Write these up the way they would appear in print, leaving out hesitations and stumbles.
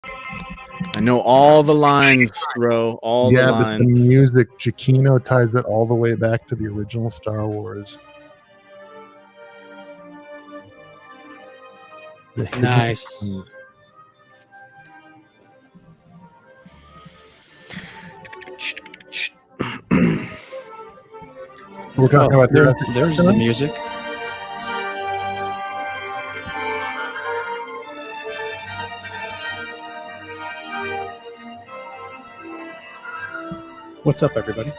I know all the lines, bro. All the lines. But the music, Giacchino ties it all the way back to the original Star Wars. Nice. We're talking about there's the music. What's up, everybody?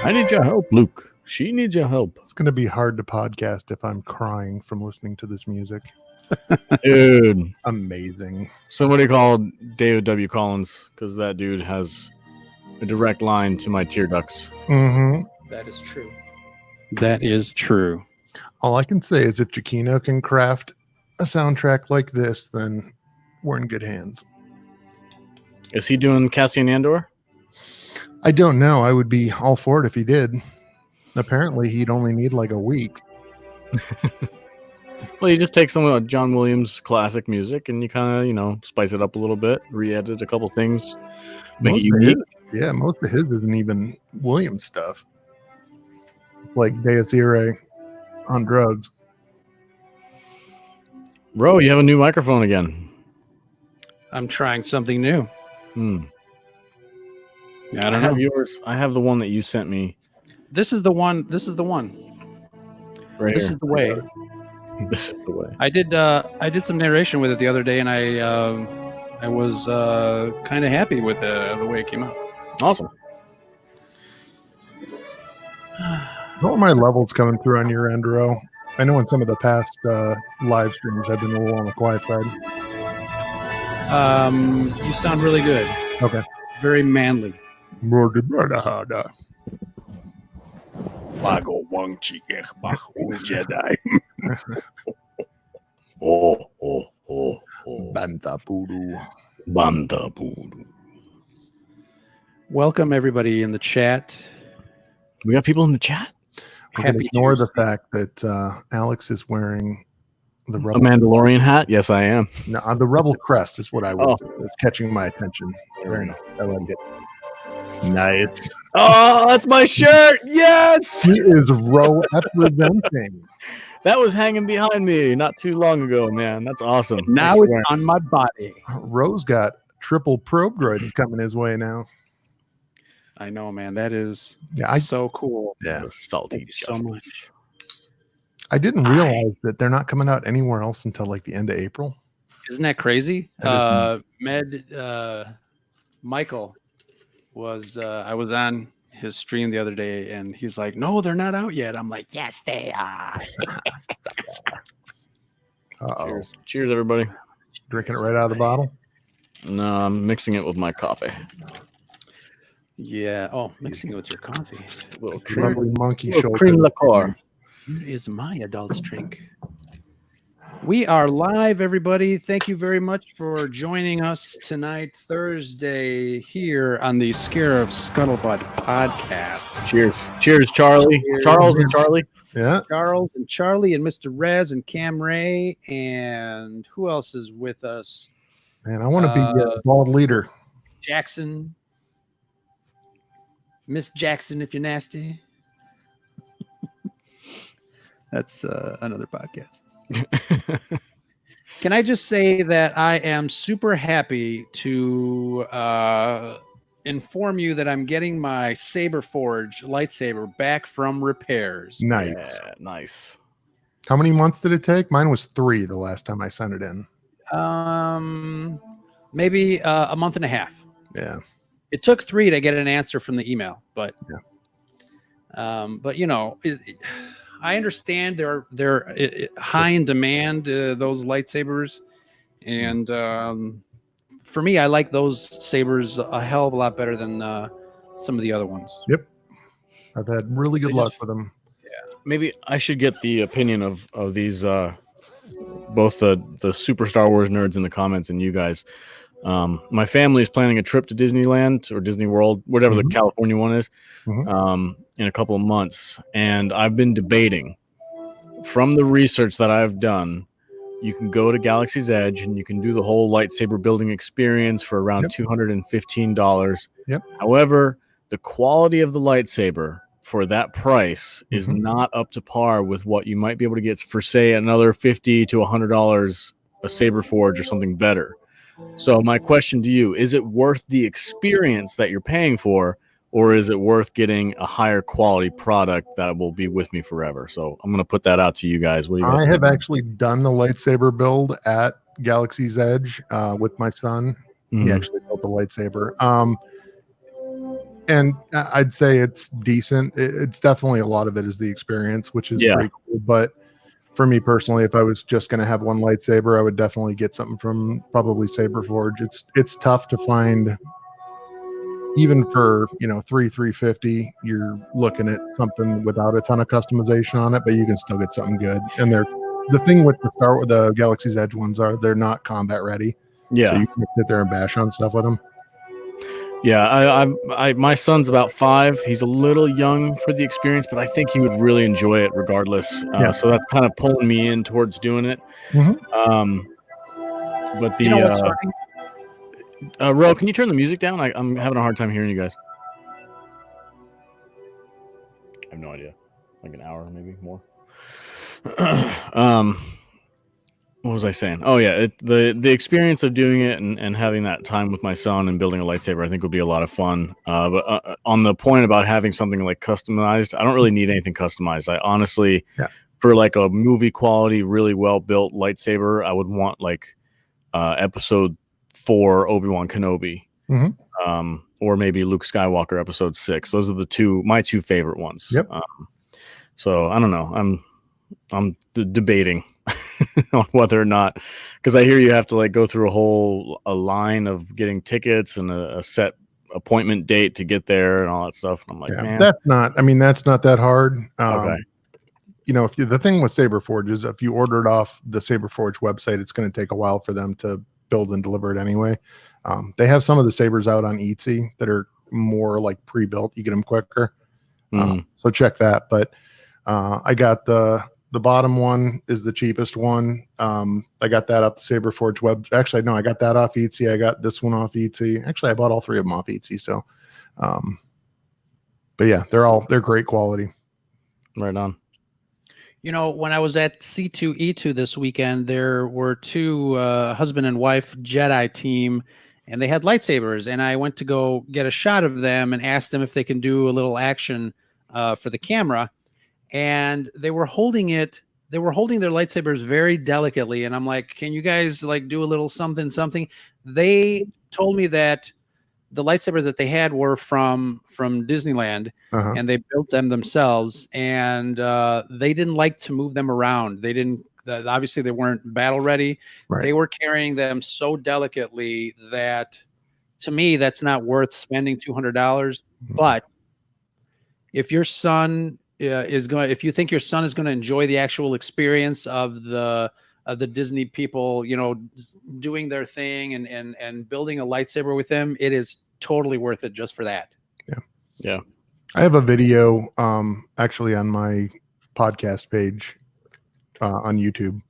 I need your help, Luke. She needs your help. It's going to be hard to podcast if I'm crying from listening to this music. Dude. Amazing. Somebody called David W. Collins because that dude has a direct line to my tear ducts. Mm-hmm. That is true. That is true. All I can say is if Giacchino can craft a soundtrack like this, then we're in good hands. Is he doing Cassian Andor? I don't know. I would be all for it if he did. Apparently, he'd only need like a week. Well, you just take some of John Williams' classic music and you kind of, spice it up a little bit, re-edit a couple things, make it unique. Most of his isn't even Williams stuff. It's like Deus Irae on drugs. Bro, you have a new microphone again. I'm trying something new. I don't know yours. I have the one that you sent me. This is the one. Right this here. is the way. This is the way. I did some narration with it the other day, and I was kind of happy with the way it came out. Awesome. How are my levels coming through on your end, Ro? I know in some of the past live streams I've been a little on the quiet side. You sound really good. Okay. Very manly. Jedi. Banta Puru. Welcome everybody in the chat. We got people in the chat. We can ignore the fact that Alex is wearing the A Mandalorian hat? Yes, I am. No, the Rebel crest is what I was. It's catching my attention. Very nice. I like it. Nice. Oh, that's my shirt. Yes. He is representing. That was hanging behind me not too long ago, man. That's awesome. Now it's on my body. Rose got triple probe droids coming his way now. I know, man. That is so cool. Yeah. Salty so much. I didn't realize that they're not coming out anywhere else until like the end of April. Isn't that crazy? Michael was I was on his stream the other day and he's like, no, they're not out yet. I'm like, yes, they are. Cheers, everybody. Drinking it right out of the bottle? No, I'm mixing it with my coffee. Yeah. Oh, mixing it with your coffee. Little lovely monkey shoulder. Cream liqueur. Here is my adult's drink. We are live, everybody. Thank you very much for joining us tonight, Thursday, here on the Scare of Scuttlebutt podcast. Cheers. Cheers, Charlie. Cheers. Charles and Charlie. Yeah. Charles and Charlie and Mr. Rez and Cam Ray. And who else is with us? Man, I want to be a bald leader. Jackson. Miss Jackson, if you're nasty. That's another podcast. Can I just say that I am super happy to inform you that I'm getting my Saber Forge lightsaber back from repairs. Nice. Yeah, nice. How many months did it take? Mine was 3 the last time I sent it in. Maybe a month and a half. Yeah. It took 3 to get an answer from the email, but you know, I understand they're high in demand, those lightsabers, and for me, I like those sabers a hell of a lot better than some of the other ones. Yep, I've had really good luck with them. Yeah, maybe I should get the opinion of these both the Super Star Wars nerds in the comments and you guys. My family is planning a trip to Disneyland or Disney World, whatever the California one is, in a couple of months. And I've been debating, from the research that I've done, you can go to Galaxy's Edge and you can do the whole lightsaber building experience for around $215. However, the quality of the lightsaber for that price is not up to par with what you might be able to get for, say, another $50 to $100 a saber forge or something better. So my question to you, is it worth the experience that you're paying for, or is it worth getting a higher quality product that will be with me forever? So I'm going to put that out to you guys. What do you guys think? have actually done the lightsaber build at Galaxy's Edge with my son. He actually built the lightsaber. And I'd say it's decent. It's definitely, a lot of it is the experience, which is pretty cool. But for me personally, if I was just going to have one lightsaber, I would definitely get something from probably Saberforge. It's tough to find, even for $350. You're looking at something without a ton of customization on it, but you can still get something good. And the thing with the Galaxy's Edge ones they're not combat ready. Yeah, so you can sit there and bash on stuff with them. Yeah, my son's about 5. He's a little young for the experience, but I think he would really enjoy it regardless. So that's kind of pulling me in towards doing it. But the what's funny? Ro, can you turn the music down? I'm having a hard time hearing you guys. I have no idea. Like an hour, maybe more. What was I saying? Oh yeah, the experience of doing it and having that time with my son and building a lightsaber, I think would be a lot of fun. But on the point about having something like customized, I don't really need anything customized. I honestly, for like a movie quality, really well built lightsaber, I would want like Episode 4 Obi-Wan Kenobi, or maybe Luke Skywalker Episode 6. Those are my two favorite ones. So I don't know. I'm debating on whether or not, because I hear you have to like go through a line of getting tickets and a set appointment date to get there and all that stuff. And I'm like, man, that's not that hard. Okay. The thing with Saberforge is, if you order it off the Saberforge website, it's going to take a while for them to build and deliver it anyway. They have some of the sabers out on Etsy that are more like pre-built. You get them quicker. So check that. But I got the bottom one is the cheapest one. I got that off the Saberforge web. Actually, no, I got that off Etsy. I got this one off Etsy. Actually, I bought all 3 of them off Etsy. So, but yeah, they're great quality. Right on. When I was at C2E2 this weekend, there were 2 husband and wife Jedi team, and they had lightsabers. And I went to go get a shot of them and asked them if they can do a little action for the camera. And they were holding their lightsabers very delicately. And I'm like, can you guys like do a little something? They told me that the lightsabers that they had were from Disneyland, and they built them themselves. And they didn't like to move them around. They didn't, obviously they weren't battle ready. Right. They were carrying them so delicately that, to me, that's not worth spending $200. But if your son if you think your son is going to enjoy the actual experience of the Disney people, doing their thing and building a lightsaber with them, it is totally worth it just for that. Yeah. I have a video actually on my podcast page on YouTube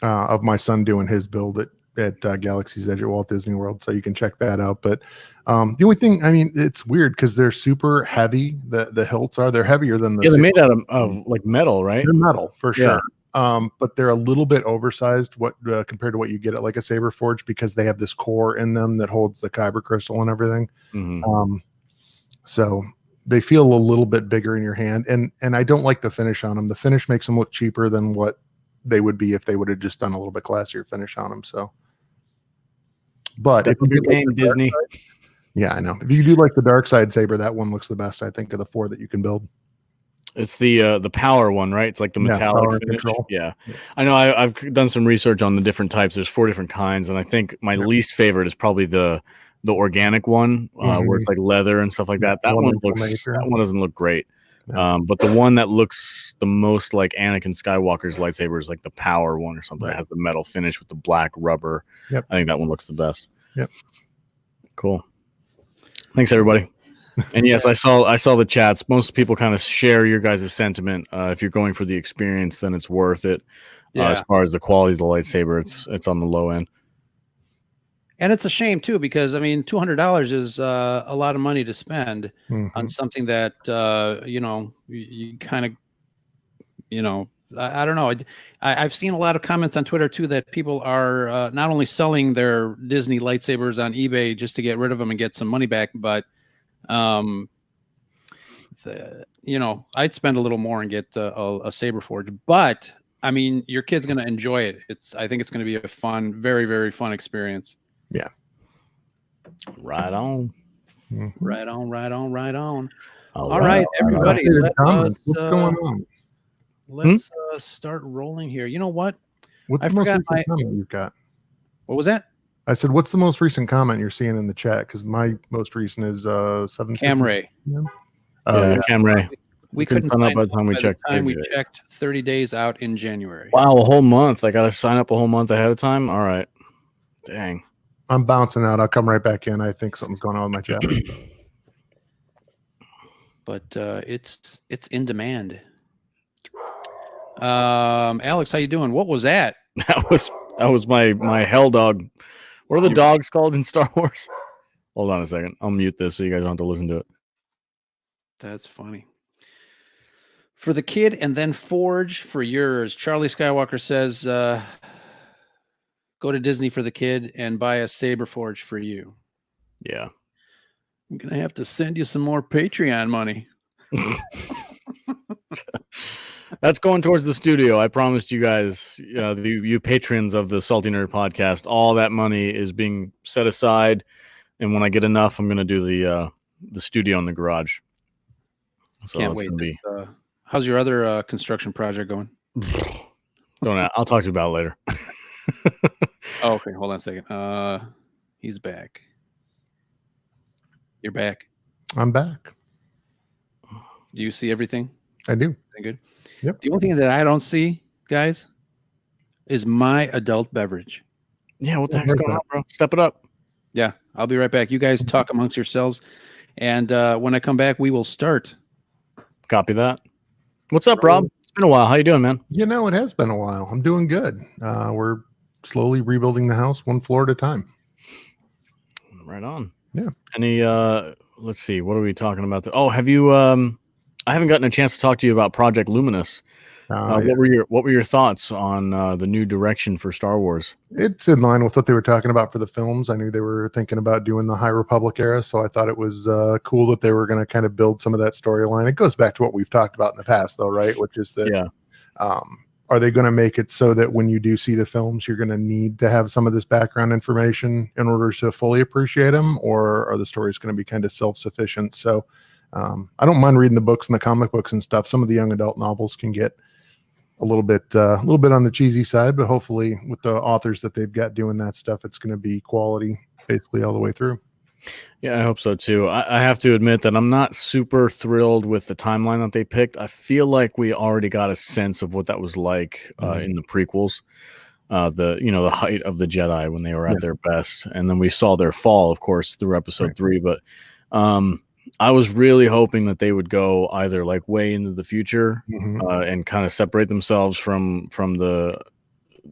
of my son doing his build at Galaxy's Edge at Walt Disney World, so you can check that out. But the only thing, it's weird because they're super heavy. The hilts they're heavier than the they're made out of like metal, right? They're metal for sure. But they're a little bit oversized compared to what you get at like a Saberforge, because they have this core in them that holds the kyber crystal and everything. So they feel a little bit bigger in your hand, and I don't like the finish on them. The finish makes them look cheaper than what they would be if they would have just done a little bit classier finish on them. So, but if you do game, Disney. Yeah, I know. If you do like the dark side saber, that one looks the best, I think, of the 4 that you can build. It's the power one, right? It's like the metallic finish. Yeah. I know. I've done some research on the different types. There's 4 different kinds, and I think my least favorite is probably the organic one, where it's like leather and stuff like that. That one doesn't look great. But the one that looks the most like Anakin Skywalker's lightsaber is like the power one or something. That has the metal finish with the black rubber. I think that one looks the best. Yep. Cool. Thanks, everybody. And yes, I saw the chats. Most people kind of share your guys' sentiment. If you're going for the experience, then it's worth it. As far as the quality of the lightsaber, it's on the low end. And it's a shame too, because I mean, $200 is a lot of money to spend on something that you kind of, I don't know. I've seen a lot of comments on Twitter too that people are not only selling their Disney lightsabers on eBay just to get rid of them and get some money back, but I'd spend a little more and get a saber forge. But I mean, your kid's going to enjoy it. I think it's going to be a fun, very, very fun experience. Yeah. Right on. Right on, right on, right on. All right, everybody. What's going on? Let's start rolling here. You know what? What's the most recent comment you've got? What was that? I said, what's the most recent comment you're seeing in the chat? Because my most recent is 7. Camray. Camray. We couldn't sign up by the time we checked. We checked 30 days out in January. Wow, a whole month. I got to sign up a whole month ahead of time. All right. Dang. I'm bouncing out. I'll come right back in. I think something's going on with my chat. But it's in demand. Alex, how you doing? What was that? That was my hell dog. What are the dogs called in Star Wars? Hold on a second. I'll mute this so you guys don't have to listen to it. That's funny. For the kid and then forge for yours. Charlie Skywalker says, go to Disney for the kid and buy a saber forge for you. Yeah. I'm going to have to send you some more Patreon money. That's going towards the studio. I promised you guys, you patrons of the Salty Nerd podcast, all that money is being set aside. And when I get enough, I'm going to do the studio in the garage. So can't wait. How's your other construction project going? I'll talk to you about it later. Oh, okay. Hold on a second. He's back. You're back. I'm back. Do you see everything? I do. Good. Yep. The only thing that I don't see, guys, is my adult beverage. Yeah, what the heck's going on, bro? Step it up. Yeah, I'll be right back. You guys talk amongst yourselves, and when I come back, we will start. Copy that. What's up, Rob? It's been a while. How you doing, man? It has been a while. I'm doing good. We're slowly rebuilding the house one floor at a time. Right on. Yeah. Any let's see, what are we talking about? Have you I haven't gotten a chance to talk to you about Project Luminous. What were your thoughts on the new direction for Star Wars? It's in line with what they were talking about for the films. I knew they were thinking about doing the High Republic era, so I thought it was cool that they were going to kind of build some of that storyline. It goes back to what we've talked about in the past, though, right? Which is that are they going to make it so that when you do see the films, you're going to need to have some of this background information in order to fully appreciate them, or are the stories going to be kind of self-sufficient? So I don't mind reading the books and the comic books and stuff. Some of the young adult novels can get a little bit on the cheesy side, but hopefully with the authors that they've got doing that stuff, it's going to be quality basically all the way through. Yeah, I hope so too. I have to admit that I'm not super thrilled with the timeline that they picked. I feel like we already got a sense of what that was like in the prequels. The height of the Jedi when they were at their best, and then we saw their fall, of course, through episode 3. But I was really hoping that they would go either like way into the future and kind of separate themselves from the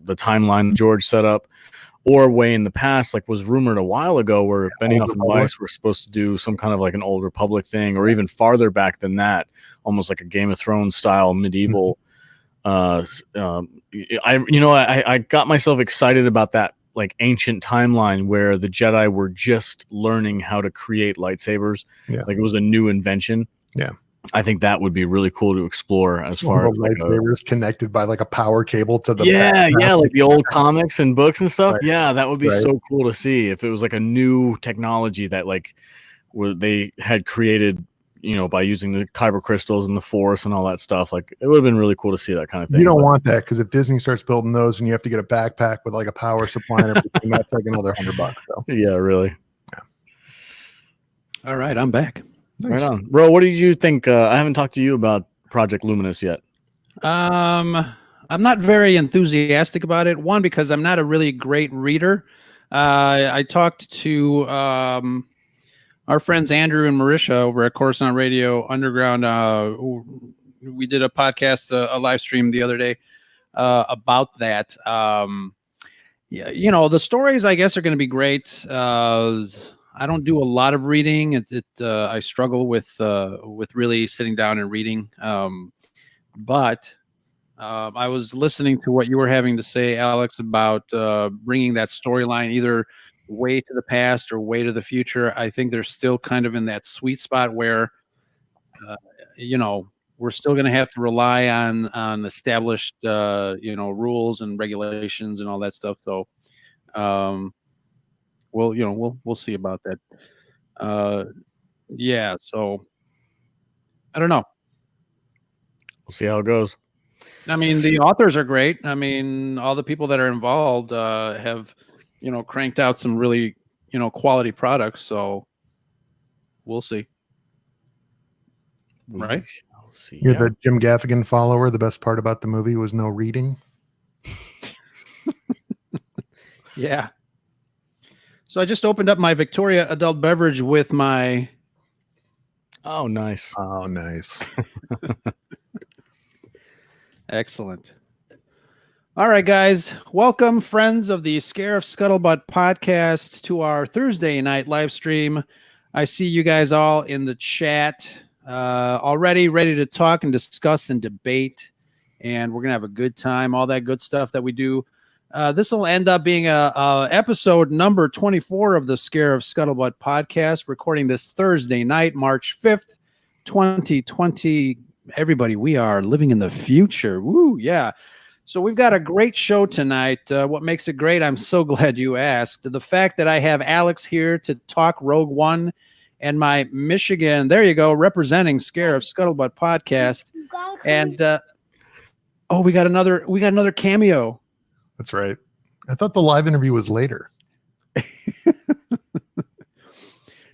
timeline George set up, or way in the past, like was rumored a while ago, where Benioff and Weiss were supposed to do some kind of like an Old Republic thing, or even farther back than that, almost like a Game of Thrones style medieval. I got myself excited about that like ancient timeline where the Jedi were just learning how to create lightsabers. Like it was a new invention. I think that would be really cool to explore as far as lightsabers connected by like a power cable to the like the old comics and books and stuff. That would be so cool to see if it was like a new technology that like they had created, by using the kyber crystals and the Force and all that stuff. Like it would have been really cool to see that kind of thing. You don't want that, because if Disney starts building those and you have to get a backpack with like a power supply and everything, that's like another $100. So. Yeah, really. All right, I'm back. Nice. Right on, bro. What did you think? I haven't talked to you about Project Luminous yet. I'm not very enthusiastic about it. One, because I'm not a really great reader. I talked to our friends Andrew and Marisha over at Coruscant Radio Underground. We did a podcast, a live stream the other day about that. Yeah, the stories I guess are going to be great. I don't do a lot of reading. I struggle with really sitting down and reading. But I was listening to what you were having to say, Alex, about bringing that storyline either way to the past or way to the future. I think they're still kind of in that sweet spot where, we're still going to have to rely on established, rules and regulations and all that stuff. So, we'll see about that. Yeah. So I don't know. We'll see how it goes. I mean, the authors are great. I mean, all the people that are involved have, cranked out some really, quality products. So we'll see. Right? See. You're the Jim Gaffigan follower. The best part about the movie was no reading. Yeah. So I just opened up my Victoria adult beverage with my. Oh, nice. Oh, nice. Excellent. All right, guys. Welcome, friends of the Scarif Scuttlebutt podcast, to our Thursday night live stream. I see you guys all in the chat already ready to talk and discuss and debate, and we're going to have a good time, all that good stuff that we do. This will end up being a episode number 24 of the Scarif Scuttlebutt podcast, recording this Thursday night, March 5th, 2020. Everybody, we are living in the future. Woo, yeah. So we've got a great show tonight. What makes it great? I'm so glad you asked. The fact that I have Alex here to talk Rogue One and my Michigan, there you go, representing Scarif Scuttlebutt podcast. And we got another cameo. That's right. I thought the live interview was later.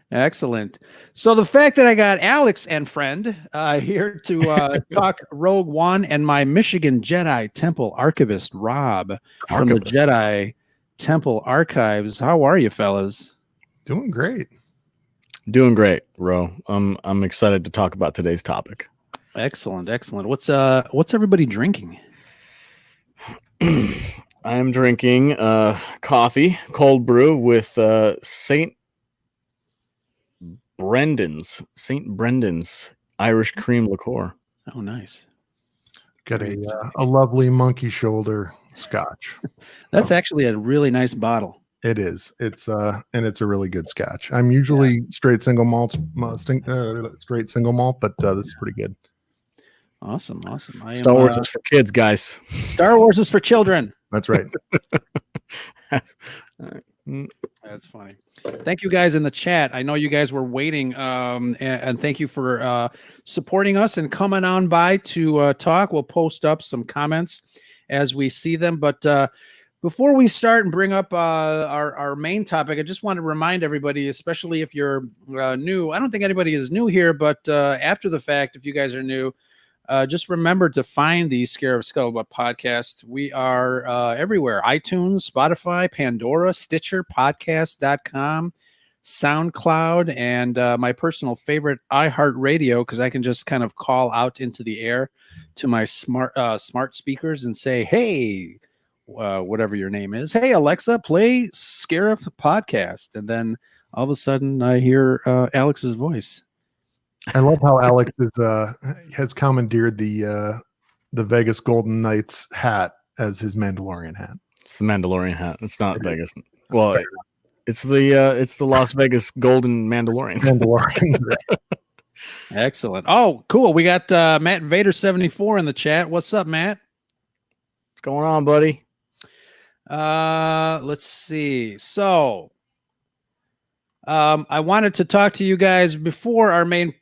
Excellent. So the fact that I got Alex and friend here to talk Rogue One and my Michigan Jedi Temple Archivist, Rob, from the Jedi Temple Archives. How are you, fellas? Doing great. Doing great, Ro. I'm excited to talk about today's topic. Excellent. What's everybody drinking? I am drinking coffee, cold brew with St. Brendan's Irish cream liqueur. Oh, nice. Got a lovely monkey shoulder scotch. That's actually a really nice bottle. It is. It's and it's a really good scotch. I'm usually straight single malt, but this is pretty good. Awesome. Star Wars is for kids, guys. Star Wars is for children. That's right. That's funny. Thank you guys in the chat. I know you guys were waiting, and thank you for supporting us and coming on by to talk. We'll post up some comments as we see them. But before we start and bring up our main topic, I just want to remind everybody, especially if you're new. I don't think anybody is new here, but after the fact, if you guys are new, just remember to find the Scarif Scuttlebutt podcast. We are everywhere: iTunes, Spotify, Pandora, Stitcher, podcast.com, SoundCloud, and my personal favorite, iHeartRadio, because I can just kind of call out into the air to my smart speakers and say, hey, whatever your name is, hey, Alexa, play Scarif podcast. And then all of a sudden I hear Alex's voice. I love how Alex has commandeered the Vegas Golden Knights hat as his Mandalorian hat. It's the Mandalorian hat. It's not Vegas. Well, it's the Las Vegas Golden Mandalorians. Excellent. Oh, cool. We got Matt Vader 74 in the chat. What's up, Matt? What's going on, buddy? Let's see. So I wanted to talk to you guys before our main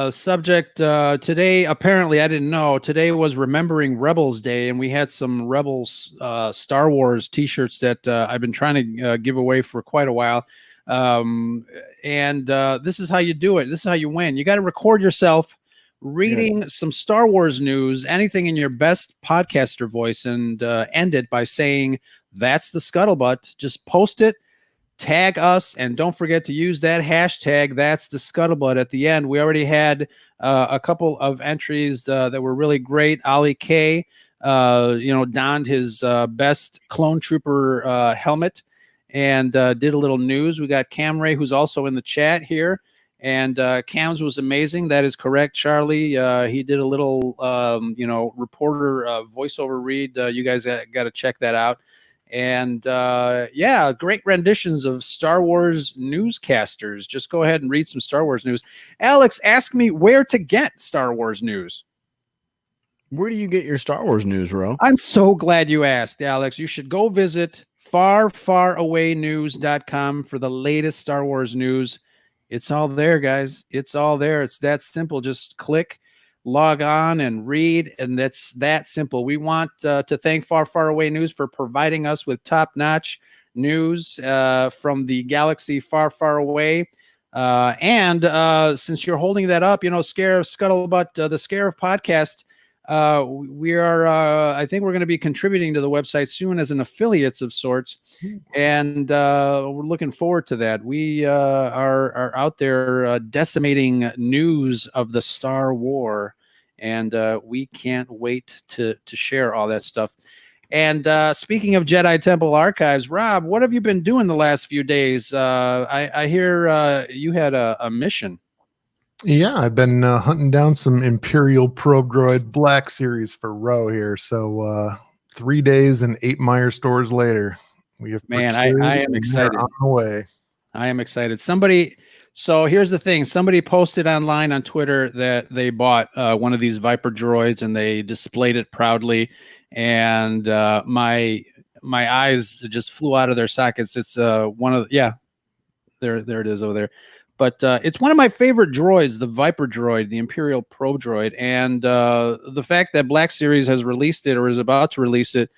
subject today. Apparently, I didn't know today was Remembering Rebels Day, and we had some Rebels Star Wars T-shirts that I've been trying to give away for quite a while. And this is how you do it. This is how you win. You got to record yourself reading some Star Wars news, anything in your best podcaster voice, and end it by saying, "That's the Scuttlebutt." Just post it. tag us, and don't forget to use that hashtag. That's the scuttlebutt at the end. We already had a couple of entries that were really great. Ollie K, donned his best clone trooper helmet and did a little news. We got Cam Ray, who's also in the chat here. And Cam's was amazing. That is correct, Charlie. He did a little, reporter voiceover read. You guys got to check that out. And great renditions of Star Wars newscasters. Just go ahead and read some Star Wars news. Alex, ask me where to get Star Wars news. Where do you get your Star Wars news, Ro? I'm so glad you asked, Alex. You should go visit farfarawaynews.com for the latest Star Wars news. It's all there, guys. It's all there. It's that simple. Just click, log on, and read, and that's that simple. We want to thank Far Far Away News for providing us with top-notch news from the galaxy far, far away. And since you're holding that up, Scare of Scuttlebutt, the Scare of podcast, we are I think we're going to be contributing to the website soon as an affiliates of sorts, and we're looking forward to that. We are out there decimating news of the Star War, and we can't wait to share all that stuff. And speaking of Jedi Temple Archives, Rob, what have you been doing the last few days? I hear you had a mission. Yeah, I've been hunting down some Imperial Probe Droid Black Series for Ro here. So 3 days and 8 Meijer stores later, we have. Man, I am excited. On the way. I am excited. So here's the thing. Somebody posted online on Twitter that they bought one of these Viper droids and they displayed it proudly. And my eyes just flew out of their sockets. It's one of there it is over there. But it's one of my favorite droids, the Viper droid, the Imperial Probe droid. And the fact that Black Series has released it or is about to release it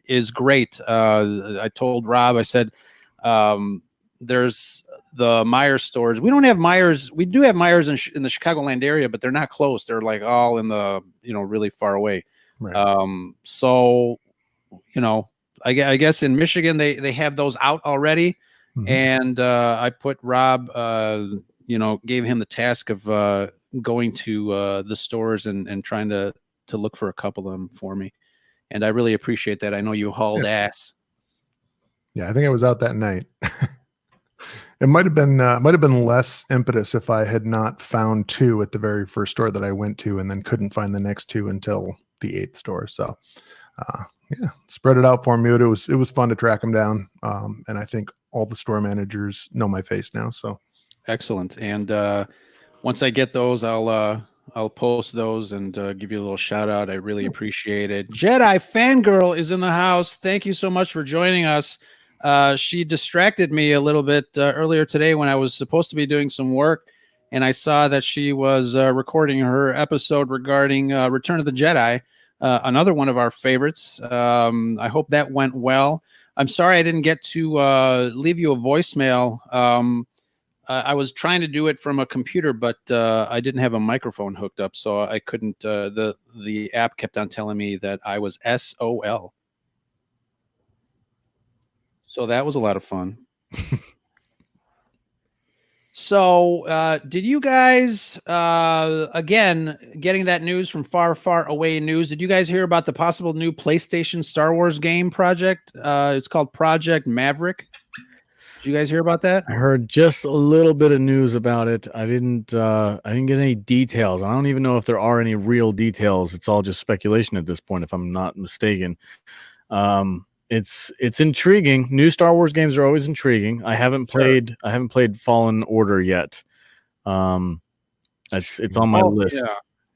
is great. I told Rob, I said, there's the Meijer stores. We don't have Meijers. We do have Meijers in the Chicagoland area, but they're not close. They're like all in the, really far away. Right. I guess in Michigan, they have those out already. Mm-hmm. And I put Rob, gave him the task of going to the stores and trying to look for a couple of them for me. And I really appreciate that. I know you hauled ass. Yeah, I think I was out that night. It might have been less impetus if I had not found 2 at the very first store that I went to and then couldn't find the next 2 until the 8th store. So, spread it out for me. It was fun to track them down. And I think all the store managers know my face now. So excellent. And once I get those, I'll post those and give you a little shout out. I really appreciate it. Jedi Fangirl is in the house. Thank you so much for joining us. She distracted me a little bit earlier today when I was supposed to be doing some work, and I saw that she was recording her episode regarding Return of the Jedi, another one of our favorites. I hope that went well. I'm sorry I didn't get to leave you a voicemail. I was trying to do it from a computer, but I didn't have a microphone hooked up, so I couldn't. The app kept on telling me that I was SOL. So that was a lot of fun. So did you guys, again, getting that news from Far, Far Away News, did you guys hear about the possible new PlayStation Star Wars game project? It's called Project Maverick. Did you guys hear about that? I heard just a little bit of news about it. I didn't get any details. I don't even know if there are any real details. It's all just speculation at this point, if I'm not mistaken. It's intriguing. New Star Wars games are always intriguing. I haven't played Fallen Order yet. It's on my list. Yeah.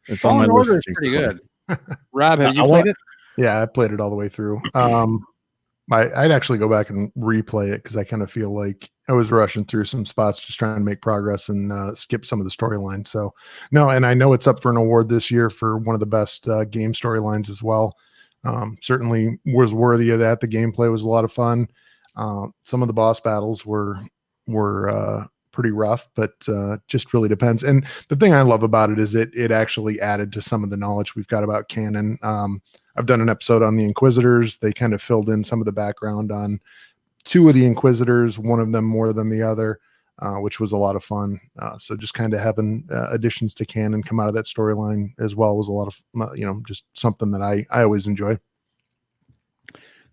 It's Fallen on my Order list. is pretty good. Rob, have you played it? Yeah, I played it all the way through. I'd actually go back and replay it because I kind of feel like I was rushing through some spots just trying to make progress and skip some of the storylines. So no, and I know it's up for an award this year for one of the best game storylines as well. Certainly was worthy of that. The gameplay was a lot of fun. Some of the boss battles were pretty rough, but just really depends. And the thing I love about it is it actually added to some of the knowledge we've got about canon. I've done an episode on the Inquisitors. They kind of filled in some of the background on two of the Inquisitors, one of them more than the other, which was a lot of fun. So just kind of having additions to canon come out of that storyline as well was a lot of, just something that I always enjoy.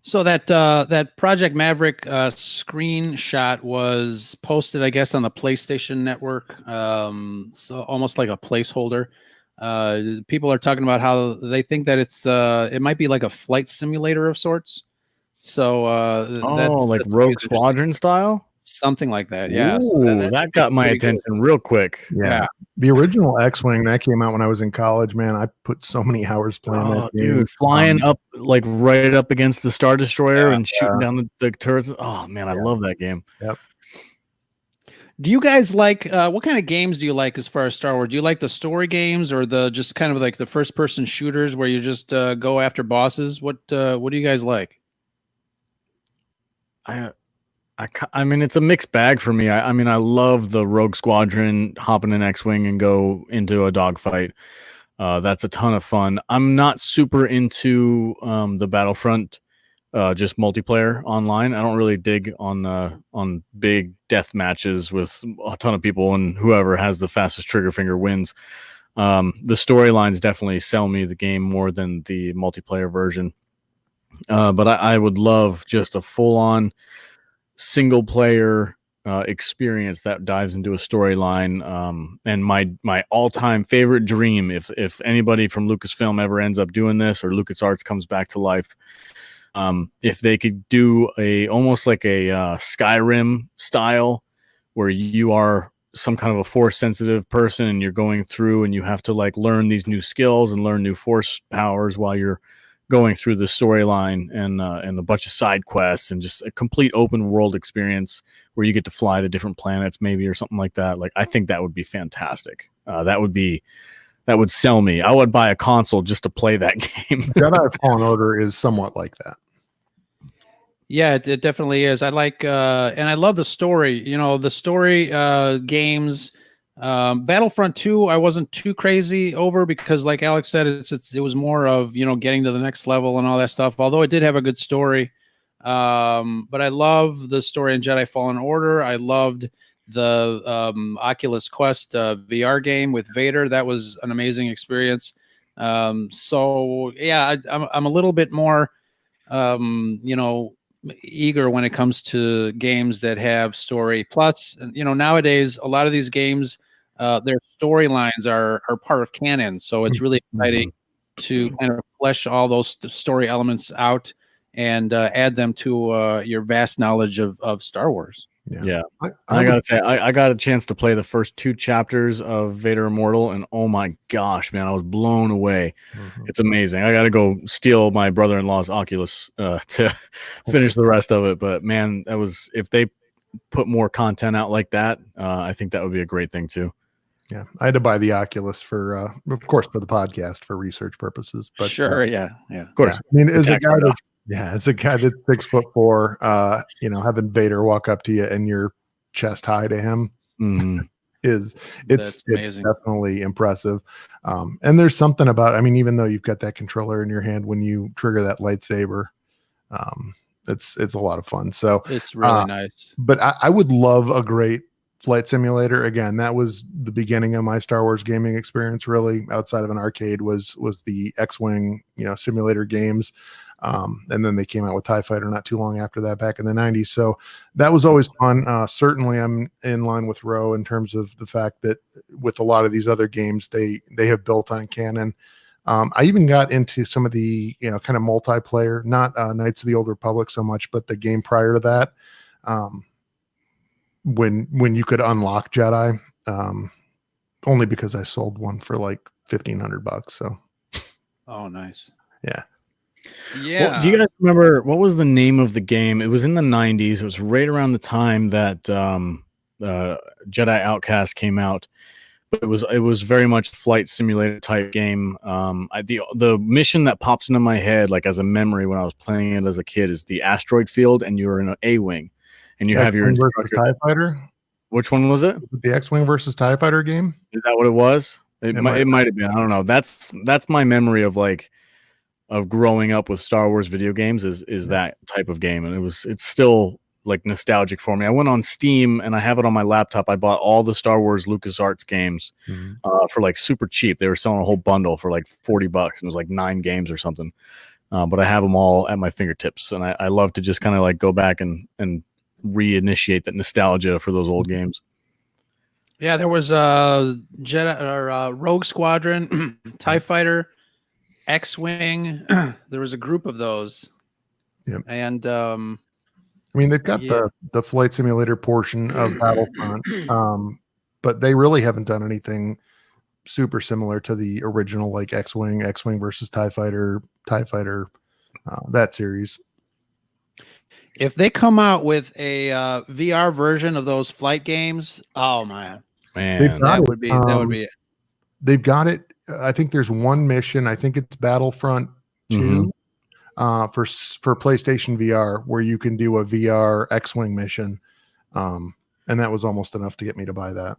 So that Project Maverick screenshot was posted, I guess, on the PlayStation Network. So almost like a placeholder. People are talking about how they think that it might be like a flight simulator of sorts. So that's Rogue Squadron style, something like that. Yeah, so that got my attention real quick. Yeah. The original X-Wing that came out when I was in college, man, I put so many hours playing that game. Dude, flying up like right up against the Star Destroyer and shooting down the turrets. Oh man, I love that game. Yep. Do you guys like what kind of games do you like as far as Star Wars? Do you like the story games or the just kind of like the first person shooters where you just go after bosses? What do you guys like? I mean, it's a mixed bag for me. I mean, I love the Rogue Squadron, hopping an X-Wing and go into a dogfight. That's a ton of fun. I'm not super into the Battlefront, just multiplayer online. I don't really dig on big death matches with a ton of people and whoever has the fastest trigger finger wins. The storylines definitely sell me the game more than the multiplayer version. But I would love just a full-on single player experience that dives into a storyline. And my all-time favorite dream, if anybody from Lucasfilm ever ends up doing this or LucasArts comes back to life, if they could do almost like a Skyrim style where you are some kind of a force sensitive person and you're going through and you have to like learn these new skills and learn new force powers while you're going through the storyline and a bunch of side quests and just a complete open world experience where you get to fly to different planets maybe or something like that. Like, I think that would be fantastic. That would sell me. I would buy a console just to play that game. Jedi Fallen Order is somewhat like that. Yeah, it definitely is. I like and I love the story. The story games. Battlefront 2 I wasn't too crazy over because like Alex said, it was more of getting to the next level and all that stuff, although it did have a good story. But I love the story in Jedi Fallen Order. I loved the Oculus Quest VR game with Vader. That was an amazing experience. So yeah, I'm a little bit more eager when it comes to games that have story. Plus, nowadays a lot of these games, their storylines are part of canon, so it's really exciting to kind of flesh all those story elements out and add them to your vast knowledge of Star Wars. Yeah. I gotta say, I got a chance to play the first 2 chapters of Vader Immortal, and oh my gosh, man, I was blown away. It's amazing. I gotta go steal my brother-in-law's Oculus to finish the rest of it. But man, if they put more content out like that, I think that would be a great thing too. Yeah, I had to buy the Oculus for, of course, for the podcast for research purposes. But sure, yeah, of course. Yeah. I mean, as a guy that's 6'4", having Vader walk up to you and your chest high to him it's definitely impressive. And there's something about, I mean, even though you've got that controller in your hand when you trigger that lightsaber, it's a lot of fun. So it's really nice. But I would love a great flight simulator. Again, that was the beginning of my Star Wars gaming experience, really, outside of an arcade, was the X-Wing, simulator games. And then they came out with TIE Fighter not too long after that, back in the 90s. So that was always fun. Certainly I'm in line with Ro in terms of the fact that with a lot of these other games, they have built on canon. I even got into some of the, kind of multiplayer, not Knights of the Old Republic so much, but the game prior to that, when you could unlock Jedi, only because I sold one for like $1,500. So, oh, nice. Yeah. Yeah. Well, do you guys remember what was the name of the game? It was in the 90s. It was right around the time that Jedi Outcast came out. But it was very much flight simulator type game. The mission that pops into my head, like as a memory when I was playing it as a kid, is the asteroid field, and you're in an A-wing, and you have your instructor. TIE Fighter. Which one was it? The X-Wing versus TIE Fighter game. Is that what it was? It might have been. I don't know. That's my memory of growing up with Star Wars video games is that type of game, and it's still like nostalgic for me. I went on Steam and I have it on my laptop. I bought all the Star Wars LucasArts games for like super cheap. They were selling a whole bundle for like $40. It was like 9 games or something. But I have them all at my fingertips, and I love to just kind of like go back and reinitiate that nostalgia for those old games. Yeah, there was Jedi or Rogue Squadron, TIE Fighter, X-Wing. There was a group of those. Yep. And I mean, they've got the flight simulator portion of Battlefront, but they really haven't done anything super similar to the original, like X-Wing versus TIE Fighter, that series. If they come out with a VR version of those flight games, oh man, that would be it. They've got it. I think there's one mission. I think it's Battlefront 2 for PlayStation VR, where you can do a VR X-Wing mission, and that was almost enough to get me to buy that.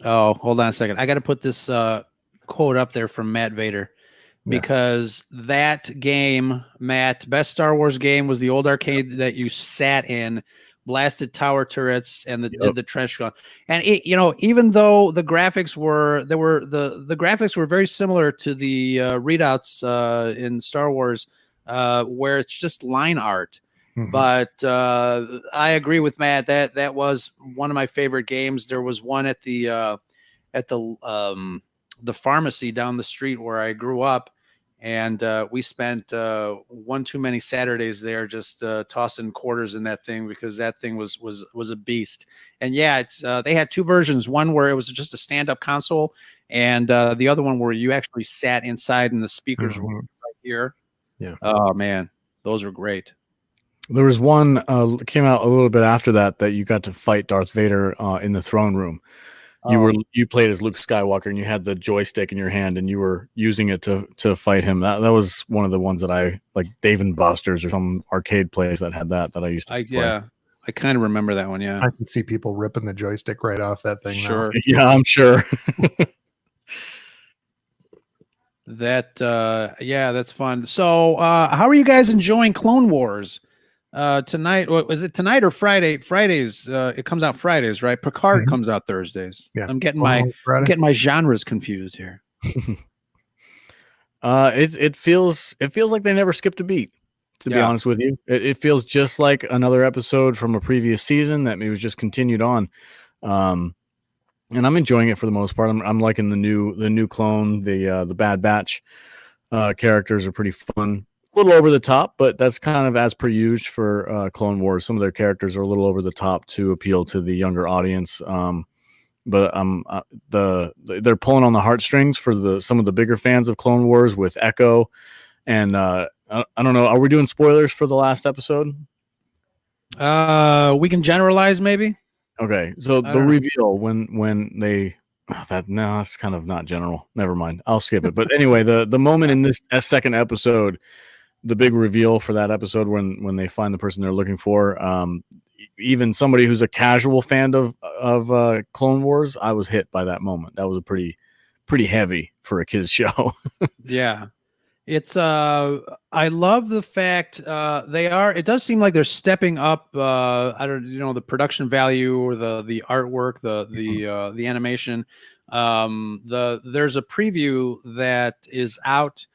Oh, hold on a second. I got to put this quote up there from Matt Vader. Because that game, Matt, best Star Wars game was the old arcade that you sat in, blasted tower turrets, and did the trench gun. And it, even though the graphics were the graphics were very similar to the readouts in Star Wars, where it's just line art. But I agree with Matt that was one of my favorite games. There was one at the pharmacy down the street where I grew up. And we spent one too many Saturdays there just tossing quarters in that thing, because that thing was a beast. And yeah, it's they had 2 versions, one where it was just a stand-up console, and the other one where you actually sat inside and the speakers were right here. Yeah. Oh man, those were great. There was one came out a little bit after that you got to fight Darth Vader in the throne room. You played as Luke Skywalker, and you had the joystick in your hand, and you were using it to fight him. That was one of the ones that I like, Dave and Buster's or some arcade place that had that I used to play. Yeah, I kind of remember that one. Yeah, I can see people ripping the joystick right off that thing. Sure. Now. Yeah, I'm sure. That's fun. So, how are you guys enjoying Clone Wars? Tonight, what was it, tonight or Friday? Fridays, it comes out Fridays, right? Picard comes out Thursdays. Yeah. I'm getting my genres confused here. It feels like they never skipped a beat, to be honest with you. It feels just like another episode from a previous season that it was just continued on. And I'm enjoying it for the most part. I'm liking the new clone, the Bad Batch characters are pretty fun. A little over the top, but that's kind of as per usual for Clone Wars. Some of their characters are a little over the top to appeal to the younger audience. But they're pulling on the heartstrings for some of the bigger fans of Clone Wars with Echo. And I don't know, are we doing spoilers for the last episode? We can generalize maybe. Okay, so the reveal when they that's kind of not general. Never mind, I'll skip it. But anyway, the moment in this second episode, the big reveal for that episode when they find the person they're looking for, even somebody who's a casual fan of Clone Wars, I was hit by that moment. That was a pretty heavy for a kids show. Yeah. It's I love the fact it does seem like they're stepping up the production value or the artwork, the animation. There's a preview that is out,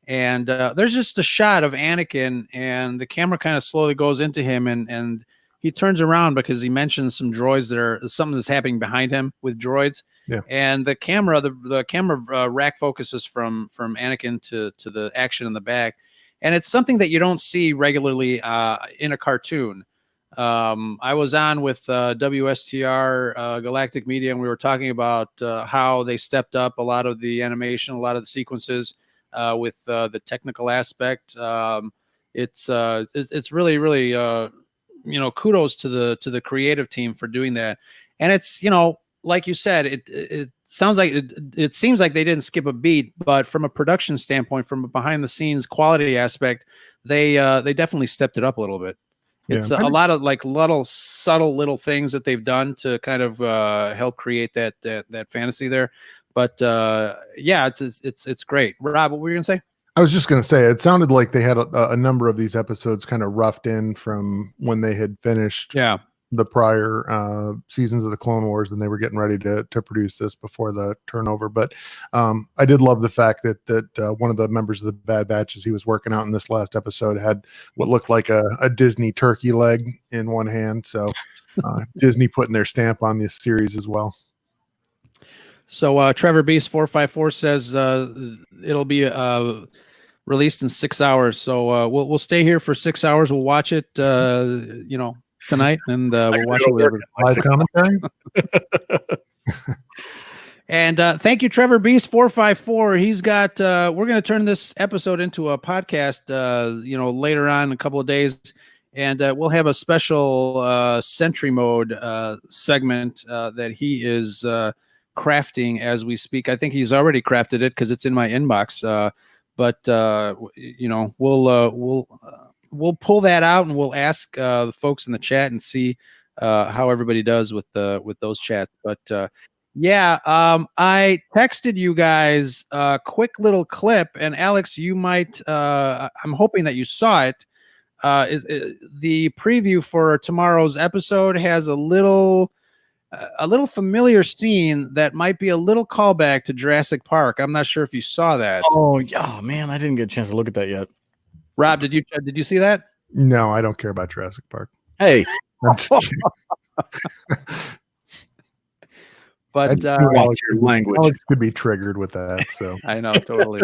and there's just a shot of Anakin, and the camera kind of slowly goes into him, and he turns around because he mentions some droids something that's happening behind him with droids. Yeah. And the camera rack focuses from Anakin to the action in the back. And it's something that you don't see regularly in a cartoon. I was on with WSTR Galactic Media, and we were talking about how they stepped up a lot of the animation, a lot of the sequences with the technical aspect. It's really, really, kudos to the creative team for doing that. And it's, like you said, it sounds like it seems like they didn't skip a beat, but from a production standpoint, from a behind the scenes quality aspect, they definitely stepped it up a little bit. It's a lot of like little subtle little things that they've done to kind of help create that fantasy there. But it's great. Rob, what were you gonna say? I was just going to say, it sounded like they had a number of these episodes kind of roughed in from when they had finished the prior seasons of the Clone Wars, and they were getting ready to produce this before the turnover. But I did love the fact that one of the members of the Bad Batch, as he was working out in this last episode, had what looked like a Disney turkey leg in one hand. So Disney putting their stamp on this series as well. So Trevor Beast 454 says it'll be released in 6 hours. So we'll stay here for 6 hours. We'll watch it, tonight, and we'll watch it with live commentary. And thank you, Trevor Beast 454. He's got. We're going to turn this episode into a podcast. Later on in a couple of days, and we'll have a special Sentry Mode segment that he is crafting as we speak. I think he's already crafted it because it's in my inbox. But we'll pull that out and we'll ask the folks in the chat and see how everybody does with those chats. But I texted you guys a quick little clip, and Alex, you might. I'm hoping that you saw it. The preview for tomorrow's episode has a little familiar scene that might be a little callback to Jurassic Park. I'm not sure if you saw that. Oh yeah, man, I didn't get a chance to look at that yet. Rob, did you see that? No, I don't care about Jurassic Park. Hey, I'm just kidding. But watch your language. Alex could be triggered with that. So I know, totally.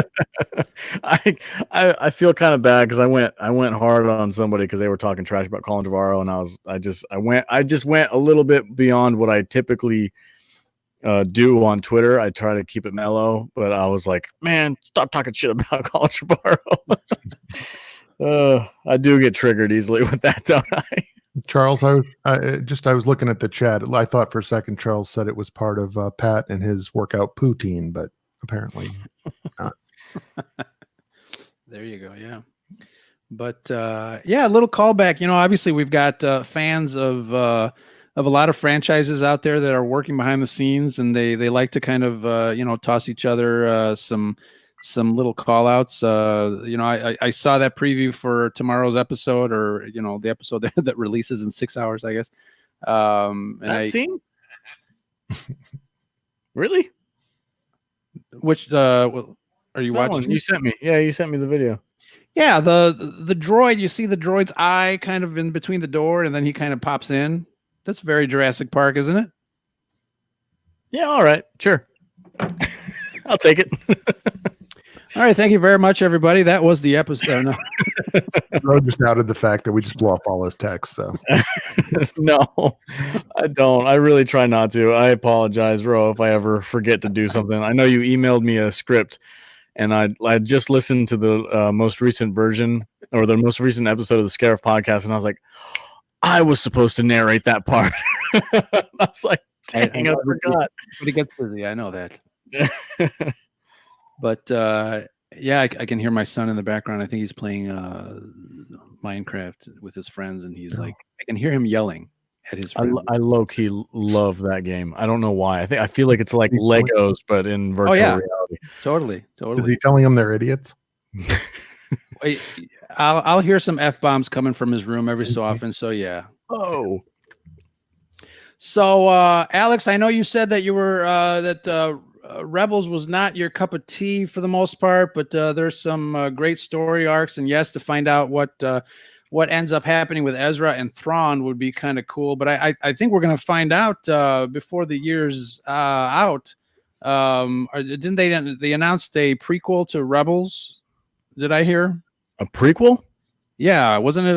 I feel kind of bad because I went hard on somebody because they were talking trash about Colin Trevorrow, and I just went a little bit beyond what I typically do on Twitter. I try to keep it mellow, but I was like, man, stop talking shit about Colin Trevorrow. I do get triggered easily with that, don't I? Charles, I was looking at the chat. I thought for a second Charles said it was part of Pat and his workout poutine, but apparently not. There you go. Yeah. But a little callback. Obviously we've got fans of a lot of franchises out there that are working behind the scenes, and they like to kind of toss each other some little call outs. I saw that preview for tomorrow's episode, or the episode that releases in 6 hours, I guess. Scene? Really? Which are you watching? You sent me. Yeah, you sent me the video. Yeah, the droid. You see the droid's eye kind of in between the door, and then he kind of pops in. That's very Jurassic Park, isn't it? Yeah. All right. Sure. I'll take it. All right, thank you very much, everybody. That was the episode. No. Ro just outed the fact that we just blow up all his texts. So no, I don't. I really try not to. I apologize, Ro, if I ever forget to do something. I know you emailed me a script, and I just listened to the most recent version, or the most recent episode of the Scarif podcast, and I was like, I was supposed to narrate that part. I was like, dang, I forgot. But he gets busy. I know that. But I can hear my son in the background. I think he's playing Minecraft with his friends, and he's like, I can hear him yelling at his friends. I low-key love that game. I don't know why. I feel like it's like Legos, but in virtual reality. Totally. Is he telling them they're idiots? Wait, I'll hear some F-bombs coming from his room every so often. So yeah. Oh. So Alex, I know you said that you were Rebels was not your cup of tea for the most part, but there's some great story arcs, and yes, to find out what ends up happening with Ezra and Thrawn would be kind of cool. But I think we're going to find out before the year's out. Didn't they announced a prequel to Rebels? Did I hear a prequel? Yeah, wasn't it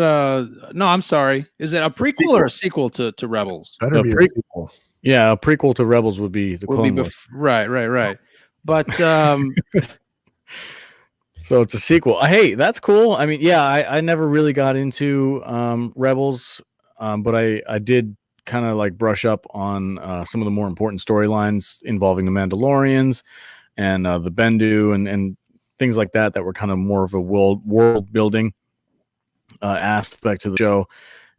no, I'm sorry. Is it a prequel or a sequel to Rebels? Better be a prequel. Yeah, a prequel to Rebels would be the Clone Wars. Right. But so it's a sequel. Hey, that's cool. I mean, yeah, I never really got into Rebels, but I did kind of like brush up on some of the more important storylines involving the Mandalorians and the Bendu and things like that were kind of more of a world building aspect to the show.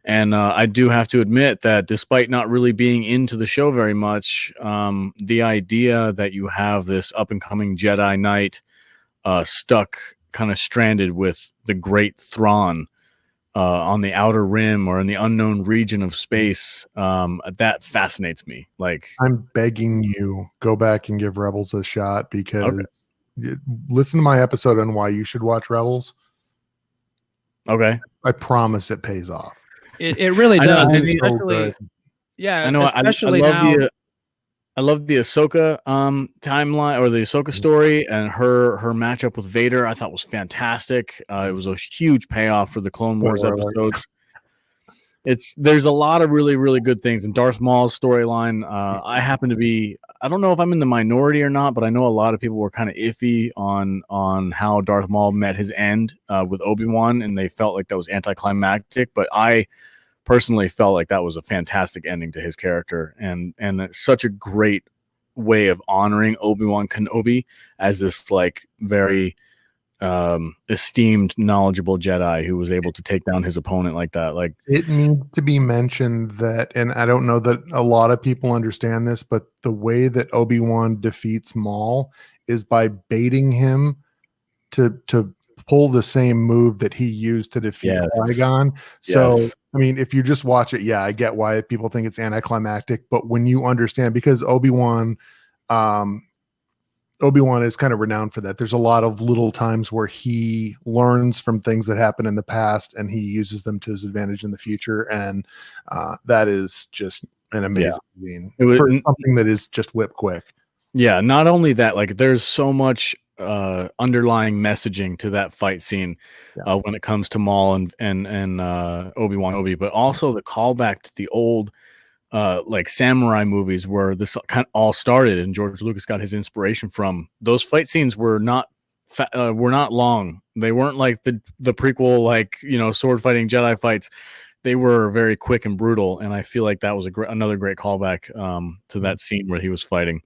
And I do have to admit that despite not really being into the show very much, the idea that you have this up and coming Jedi Knight stuck kind of stranded with the great Thrawn on the outer rim or in the unknown region of space. That fascinates me. Like, I'm begging you, go back and give Rebels a shot, because listen to my episode on why you should watch Rebels. Okay. I promise it pays off. It really does. I Especially, I know. especially I love now. I love the Ahsoka timeline, or the Ahsoka story, and her matchup with Vader. I thought was fantastic. It was a huge payoff for the Clone Wars episodes. There's a lot of really, really good things in Darth Maul's storyline. I happen to be, I don't know if I'm in the minority or not, but I know a lot of people were kind of iffy on how Darth Maul met his end with Obi-Wan, and they felt like that was anticlimactic. But I personally felt like that was a fantastic ending to his character, and it's such a great way of honoring Obi-Wan Kenobi as this like very esteemed, knowledgeable Jedi who was able to take down his opponent like that. Like, it needs to be mentioned that, and I don't know that a lot of people understand this, but the way that Obi-Wan defeats Maul is by baiting him to pull the same move that he used to defeat Qui-Gon. So, I mean, if you just watch it, I get why people think it's anticlimactic, but when you understand, because Obi-Wan is kind of renowned for that. There's a lot of little times where he learns from things that happened in the past and he uses them to his advantage in the future. And that is just an amazing scene for something that is just whip quick. Yeah. Not only that, like, there's so much underlying messaging to that fight scene when it comes to Maul and Obi-Wan Obi, but also the callback to the old like samurai movies where this kind of all started, and George Lucas got his inspiration from. Those fight scenes were not long. They weren't like the prequel, like, you know, sword fighting Jedi fights. They were very quick and brutal, and I feel like that was another great callback to that scene where he was fighting.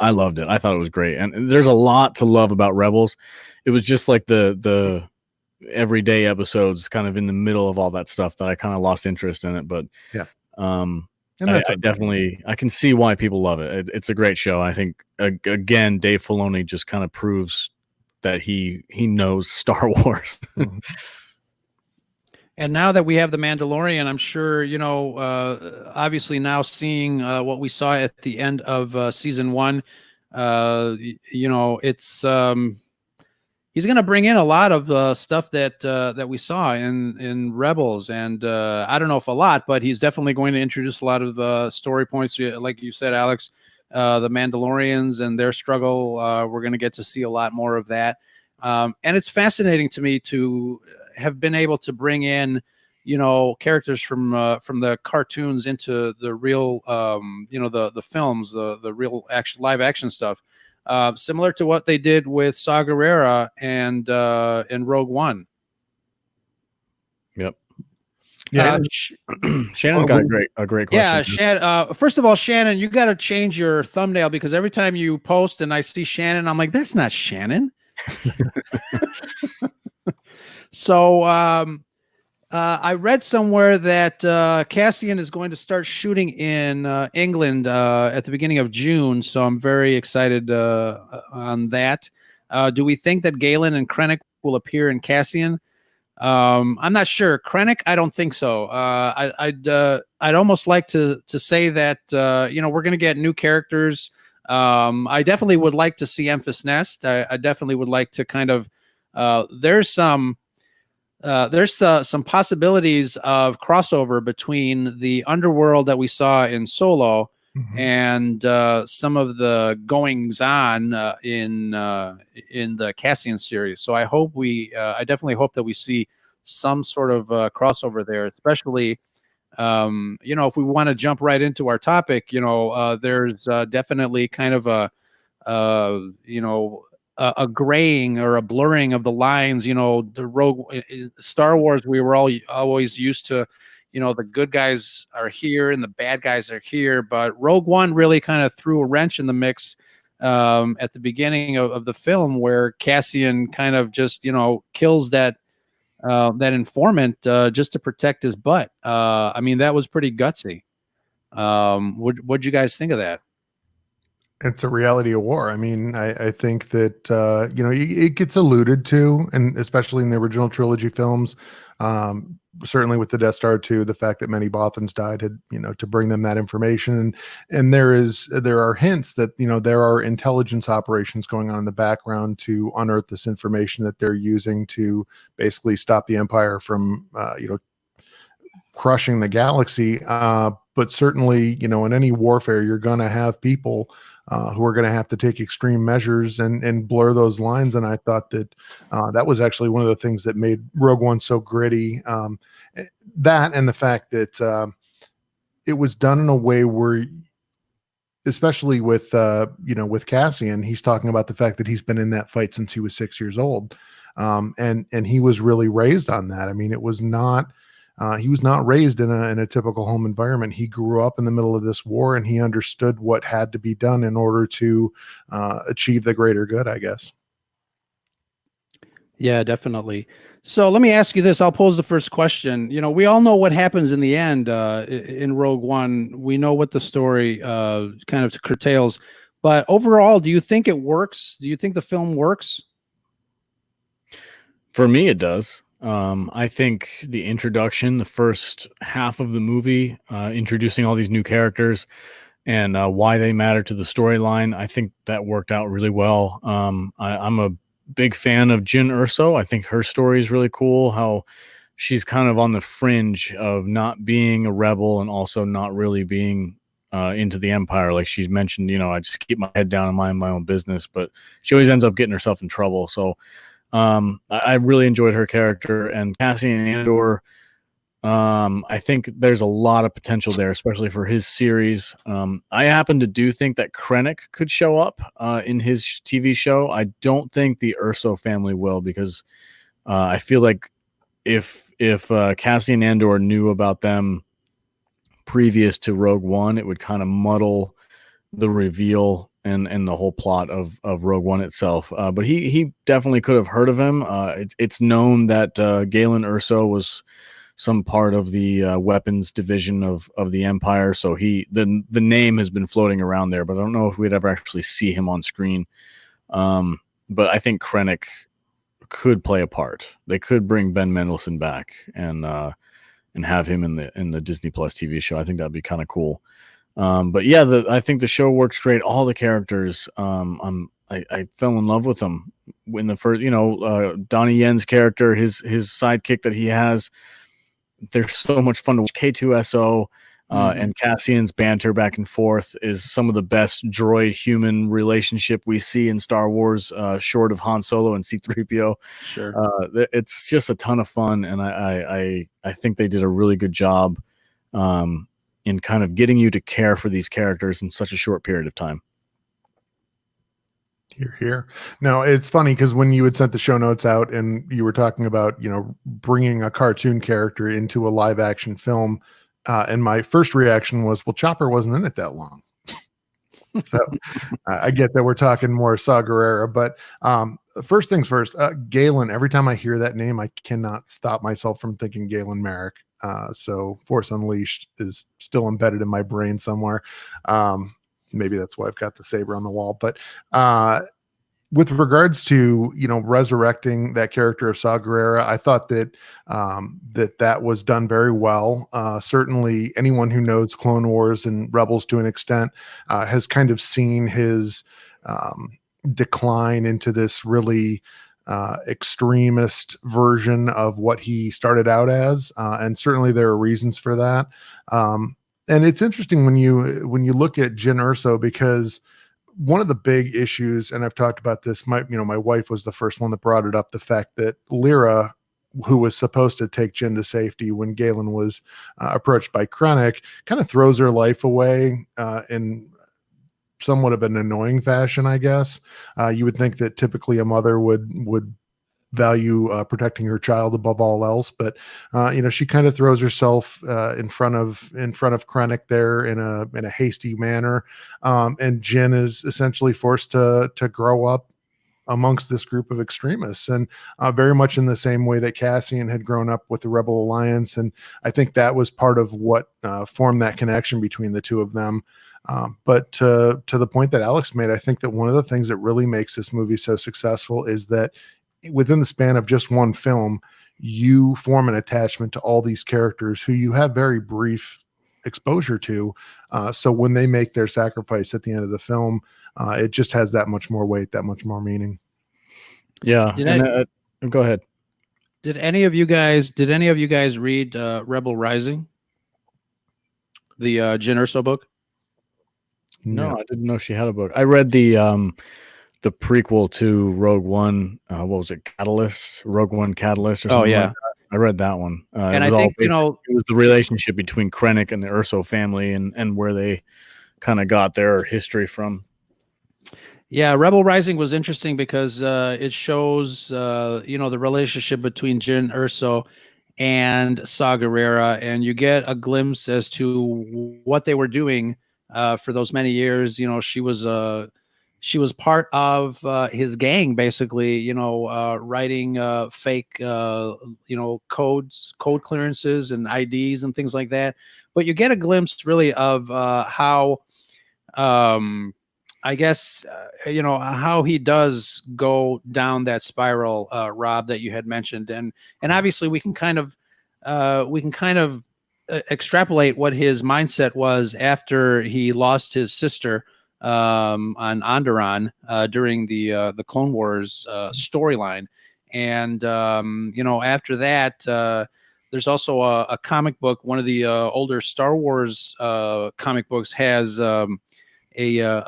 I loved it. I thought it was great, and there's a lot to love about Rebels. It was just like the everyday episodes, kind of in the middle of all that stuff, that I kind of lost interest in it. But I can see why people love it. It's a great show. I think again, Dave Filoni just kind of proves that he knows Star Wars. And now that we have the Mandalorian, I'm sure, you know, obviously now seeing what we saw at the end of season 1, you know, it's he's going to bring in a lot of stuff that we saw in Rebels, and I don't know if a lot, but he's definitely going to introduce a lot of story points, like you said, Alex. The Mandalorians and their struggle. We're going to get to see a lot more of that, and it's fascinating to me to have been able to bring in, you know, characters from the cartoons into the real, you know, the films, the real live action stuff, similar to what they did with Saw Gerrera and in Rogue One. Yep. Yeah, Shannon's got a great question. Yeah, first of all, Shannon, you got to change your thumbnail, because every time you post and I see Shannon, I'm like, that's not Shannon. So I read somewhere that Cassian is going to start shooting in England at the beginning of June. So I'm very excited on that. Do we think that Galen and Krennic will appear in Cassian? I'm not sure. Krennic, I don't think so. I'd almost like to say that you know, we're going to get new characters. I definitely would like to see Emphas Nest. I definitely would like to kind of there's some possibilities of crossover between the underworld that we saw in Solo and some of the goings on in the Cassian series. So I hope I definitely hope that we see some sort of crossover there, especially, you know, if we want to jump right into our topic, you know, there's definitely kind of you know, a graying or a blurring of the lines. You know, the Rogue Star Wars, we were always used to, you know, the good guys are here and the bad guys are here, but Rogue One really kind of threw a wrench in the mix at the beginning of the film, where Cassian kind of just, you know, kills that informant just to protect his butt. I mean, that was pretty gutsy. What'd you guys think of that? It's a reality of war. I mean, I think that it gets alluded to, and especially in the original trilogy films, certainly with the Death Star 2, the fact that many Bothans died had, to bring them that information, and there are hints that there are intelligence operations going on in the background to unearth this information that they're using to basically stop the Empire from crushing the galaxy. But certainly, in any warfare, you're going to have people who are going to have to take extreme measures and blur those lines. And I thought that that was actually one of the things that made Rogue One so gritty. That and the fact that it was done in a way where, especially with with Cassian, he's talking about the fact that he's been in that fight since he was 6 years old, and he was really raised on that. I mean, it was not. He was not raised in a typical home environment. He grew up in the middle of this war, and he understood what had to be done in order to achieve the greater good, I guess. Yeah, definitely. So let me ask you this. I'll pose the first question. We all know what happens in the end in Rogue One. We know what the story kind of curtails. But overall, do you think it works? Do you think the film works? For me, it does. I think the introduction, the first half of the movie, introducing all these new characters and why they matter to the storyline, I think that worked out really well. I'm a big fan of Jyn Erso. I think her story is really cool, how she's kind of on the fringe of not being a rebel and also not really being into the Empire. Like she's mentioned, I just keep my head down and mind my own business, but she always ends up getting herself in trouble. So I really enjoyed her character, and Cassian Andor. I think there's a lot of potential there, especially for his series. I happen to think that Krennic could show up in his TV show. I don't think the Erso family will, because I feel like if Cassian Andor knew about them previous to Rogue One, it would kind of muddle the reveal and the whole plot of Rogue One itself. But he definitely could have heard of him. It's known that Galen Erso was some part of the weapons division of the Empire, so the name has been floating around there, but I don't know if we'd ever actually see him on screen. But I think Krennic could play a part. They could bring Ben Mendelsohn back and have him in the Disney Plus TV show. I think that'd be kind of cool. But yeah, I think the show works great. All the characters, I fell in love with them in the first. Donnie Yen's character, his sidekick that he has. They're so much fun to watch. K2SO and Cassian's banter back and forth is some of the best droid-human relationship we see in Star Wars, short of Han Solo and C-3PO. Sure, it's just a ton of fun, and I think they did a really good job in kind of getting you to care for these characters in such a short period of time. Here. Now, it's funny because when you had sent the show notes out and you were talking about, bringing a cartoon character into a live action film, and my first reaction was, well, Chopper wasn't in it that long. So I get that we're talking more Saw Gerrera, but first things first, Galen, every time I hear that name, I cannot stop myself from thinking Galen Merrick. So Force Unleashed is still embedded in my brain somewhere. Maybe that's why I've got the saber on the wall. But with regards to, resurrecting that character of Saw Gerrera, I thought that that was done very well. Certainly anyone who knows Clone Wars and Rebels to an extent has kind of seen his decline into this really extremist version of what he started out as. And certainly there are reasons for that. And it's interesting when you look at Jyn Erso, because one of the big issues, and I've talked about this, my wife was the first one that brought it up, the fact that Lyra, who was supposed to take Jyn to safety when Galen was approached by Krennic, kind of throws her life away in somewhat of an annoying fashion, I guess. You would think that typically a mother would value protecting her child above all else, but she kind of throws herself in front of Krennic there in a hasty manner, and Jyn is essentially forced to grow up amongst this group of extremists, and very much in the same way that Cassian had grown up with the Rebel Alliance. And I think that was part of what formed that connection between the two of them. But to the point that Alex made, I think that one of the things that really makes this movie so successful is that within the span of just one film, you form an attachment to all these characters who you have very brief exposure to. So when they make their sacrifice at the end of the film, it just has that much more weight, that much more meaning. Yeah. Go ahead. Did any of you guys read Rebel Rising, the Jyn Erso book? No, I didn't know she had a book. I read the prequel to Rogue One. What was it? Catalyst, Rogue One Catalyst, or something. Oh yeah, like that. I read that one. And I think it was the relationship between Krennic and the Erso family, and where they kind of got their history from. Yeah, Rebel Rising was interesting because it shows the relationship between Jyn Erso and Saw Gerrera, and you get a glimpse as to what they were doing for those many years. She was part of his gang, basically, writing fake, code clearances and IDs and things like that. But you get a glimpse really of how, I guess, how he does go down that spiral, Rob, that you had mentioned. And obviously we can kind of extrapolate what his mindset was after he lost his sister on Onderon during the Clone Wars storyline. And after that, there's also a comic book. One of the older Star Wars comic books has a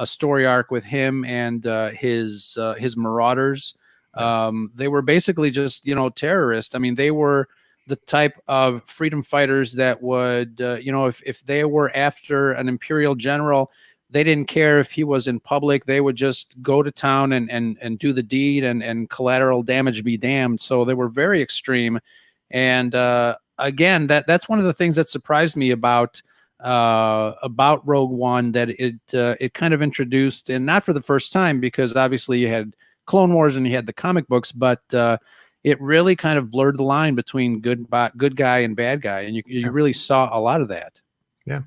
story arc with him and his Marauders. They were basically just terrorists. I mean, they were the type of freedom fighters that would if they were after an Imperial general, they didn't care if he was in public. They would just go to town and do the deed, and collateral damage be damned. So they were very extreme. And again, that's one of the things that surprised me about Rogue One, that it kind of introduced, and not for the first time, because obviously you had Clone Wars and you had the comic books, but it really kind of blurred the line between good guy and bad guy, and you really saw a lot of that. Yeah.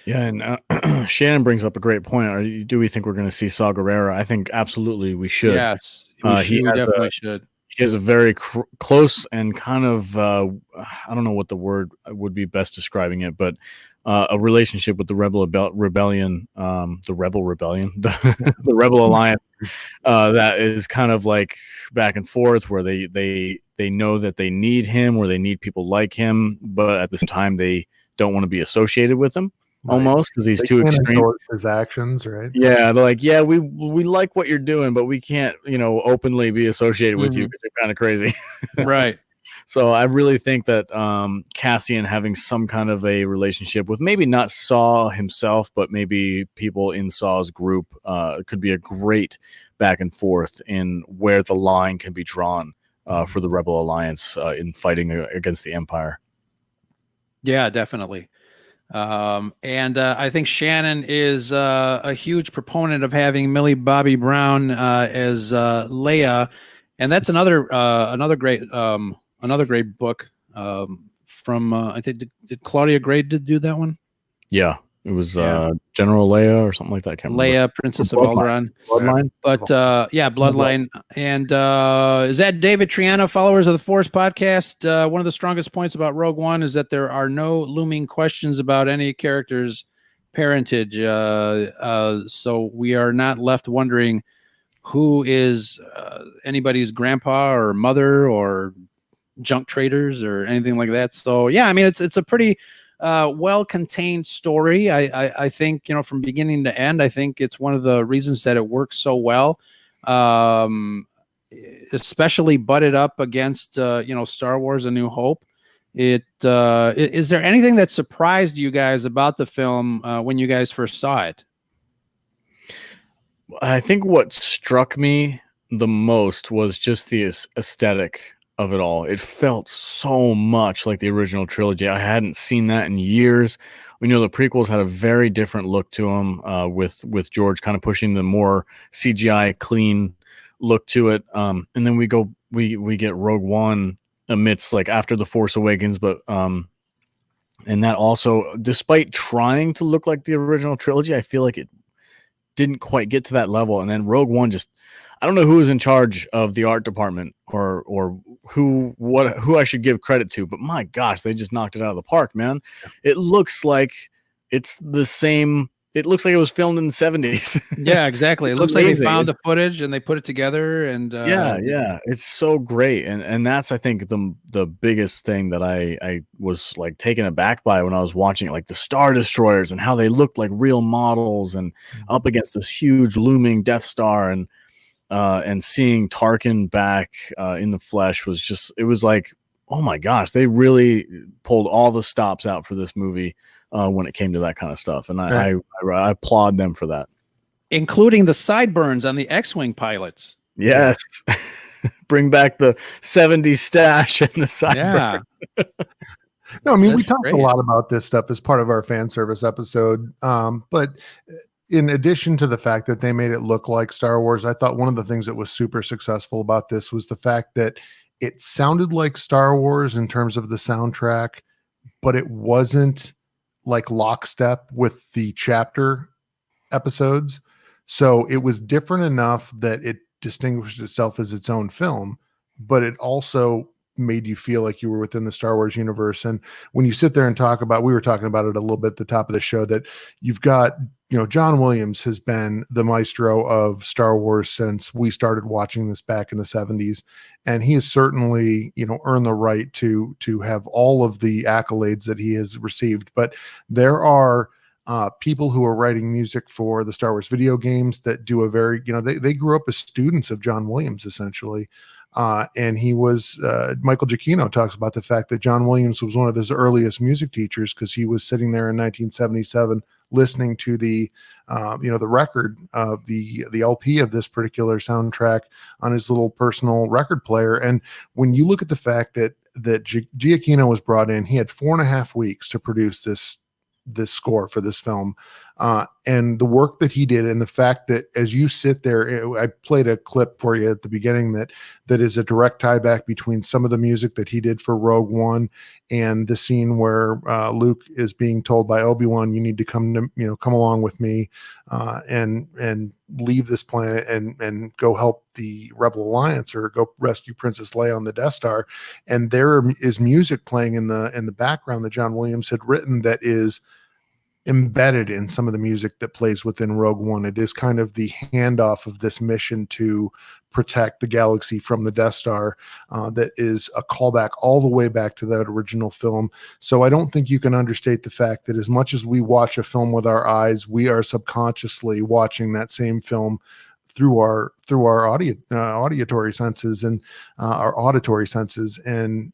Yeah, and Shannon brings up a great point. Do we think we're going to see Saw Gerrera? I think absolutely we should. Yes, we definitely should. He has a very close and kind of, I don't know what the word would be best describing it, but a relationship with the Rebel Rebellion, the Rebel Alliance, that is kind of like back and forth, where they know that they need him, or they need people like him, but at this time they don't want to be associated with him. Right. Almost, because he's too extreme. His actions, right? Yeah, they're like, yeah, we like what you're doing, but we can't, openly be associated with you because you're kind of crazy. Right. So I really think that Cassian having some kind of a relationship with maybe not Saw himself, but maybe people in Saw's group could be a great back and forth in where the line can be drawn for the Rebel Alliance in fighting against the Empire. Yeah, definitely. And I think Shannon is a huge proponent of having Millie Bobby Brown as Leia, and that's another great book from I think did Claudia Gray do that one? Yeah, it was General Leia or something like that. I can't remember. Leia, Princess of Alderaan. Bloodline. But Bloodline. And is that David Triano, Followers of the Force podcast? One of the strongest points about Rogue One is that there are no looming questions about any character's parentage. So we are not left wondering who is anybody's grandpa or mother or junk traders or anything like that. So yeah, I mean, it's a pretty well-contained story. I think, from beginning to end, I think it's one of the reasons that it works so well, especially butted up against, Star Wars: A New Hope. Is there anything that surprised you guys about the film when you guys first saw it? I think what struck me the most was just the aesthetic of it all. It felt so much like the original trilogy. I hadn't seen that in years. We know the prequels had a very different look to them, with George kind of pushing the more CGI clean look to it. And then we get Rogue One amidst, like, after The Force Awakens, but and that also, despite trying to look like the original trilogy, I feel like it didn't quite get to that level. And then Rogue One just, I don't know who was in charge of the art department or who I should give credit to, but my gosh, they just knocked it out of the park, man. It looks like it's the same. It looks like it was filmed in the 70s. Yeah, exactly. It looks amazing. Like they found the footage and they put it together, and yeah, it's so great. And that's, I think, the biggest thing that I was like taken aback by when I was watching it, like the Star Destroyers and how they looked like real models, and up against this huge looming Death Star, and seeing Tarkin back in the flesh was just, it was like, oh my gosh, they really pulled all the stops out for this movie when it came to that kind of stuff. And I applaud them for that. Including the sideburns on the X-Wing pilots. Yes. Bring back the 70s stash and the sideburns. Yeah. No, I mean, we talked a lot about this stuff as part of our fan service episode. But in addition to the fact that they made it look like Star Wars, I thought one of the things that was super successful about this was the fact that it sounded like Star Wars in terms of the soundtrack, but it wasn't like lockstep with the chapter episodes. So it was different enough that it distinguished itself as its own film, but it also made you feel like you were within the Star Wars universe. And when you sit there and talk about, we were talking about it a little bit at the top of the show, that you've got, John Williams has been the maestro of Star Wars since we started watching this back in the 70s. And he has certainly, earned the right to have all of the accolades that he has received. But there are people who are writing music for the Star Wars video games that do a very, they grew up as students of John Williams, essentially. And he was, Michael Giacchino talks about the fact that John Williams was one of his earliest music teachers, because he was sitting there in 1977 listening to the record of the LP of this particular soundtrack on his little personal record player. And when you look at the fact that Giacchino was brought in, he had 4.5 weeks to produce this score for this film, and the work that he did, and the fact that as you sit there, I played a clip for you at the beginning that is a direct tie back between some of the music that he did for Rogue One and the scene where Luke is being told by Obi-Wan, you need to come along with me and leave this planet and go help the Rebel Alliance or go rescue Princess Leia on the Death Star. And there is music playing in the background that John Williams had written that is embedded in some of the music that plays within Rogue One. It is kind of the handoff of this mission to protect the galaxy from the Death Star, that is a callback all the way back to that original film. So I don't think you can understate the fact that as much as we watch a film with our eyes, we are subconsciously watching that same film through our auditory senses and our auditory senses, and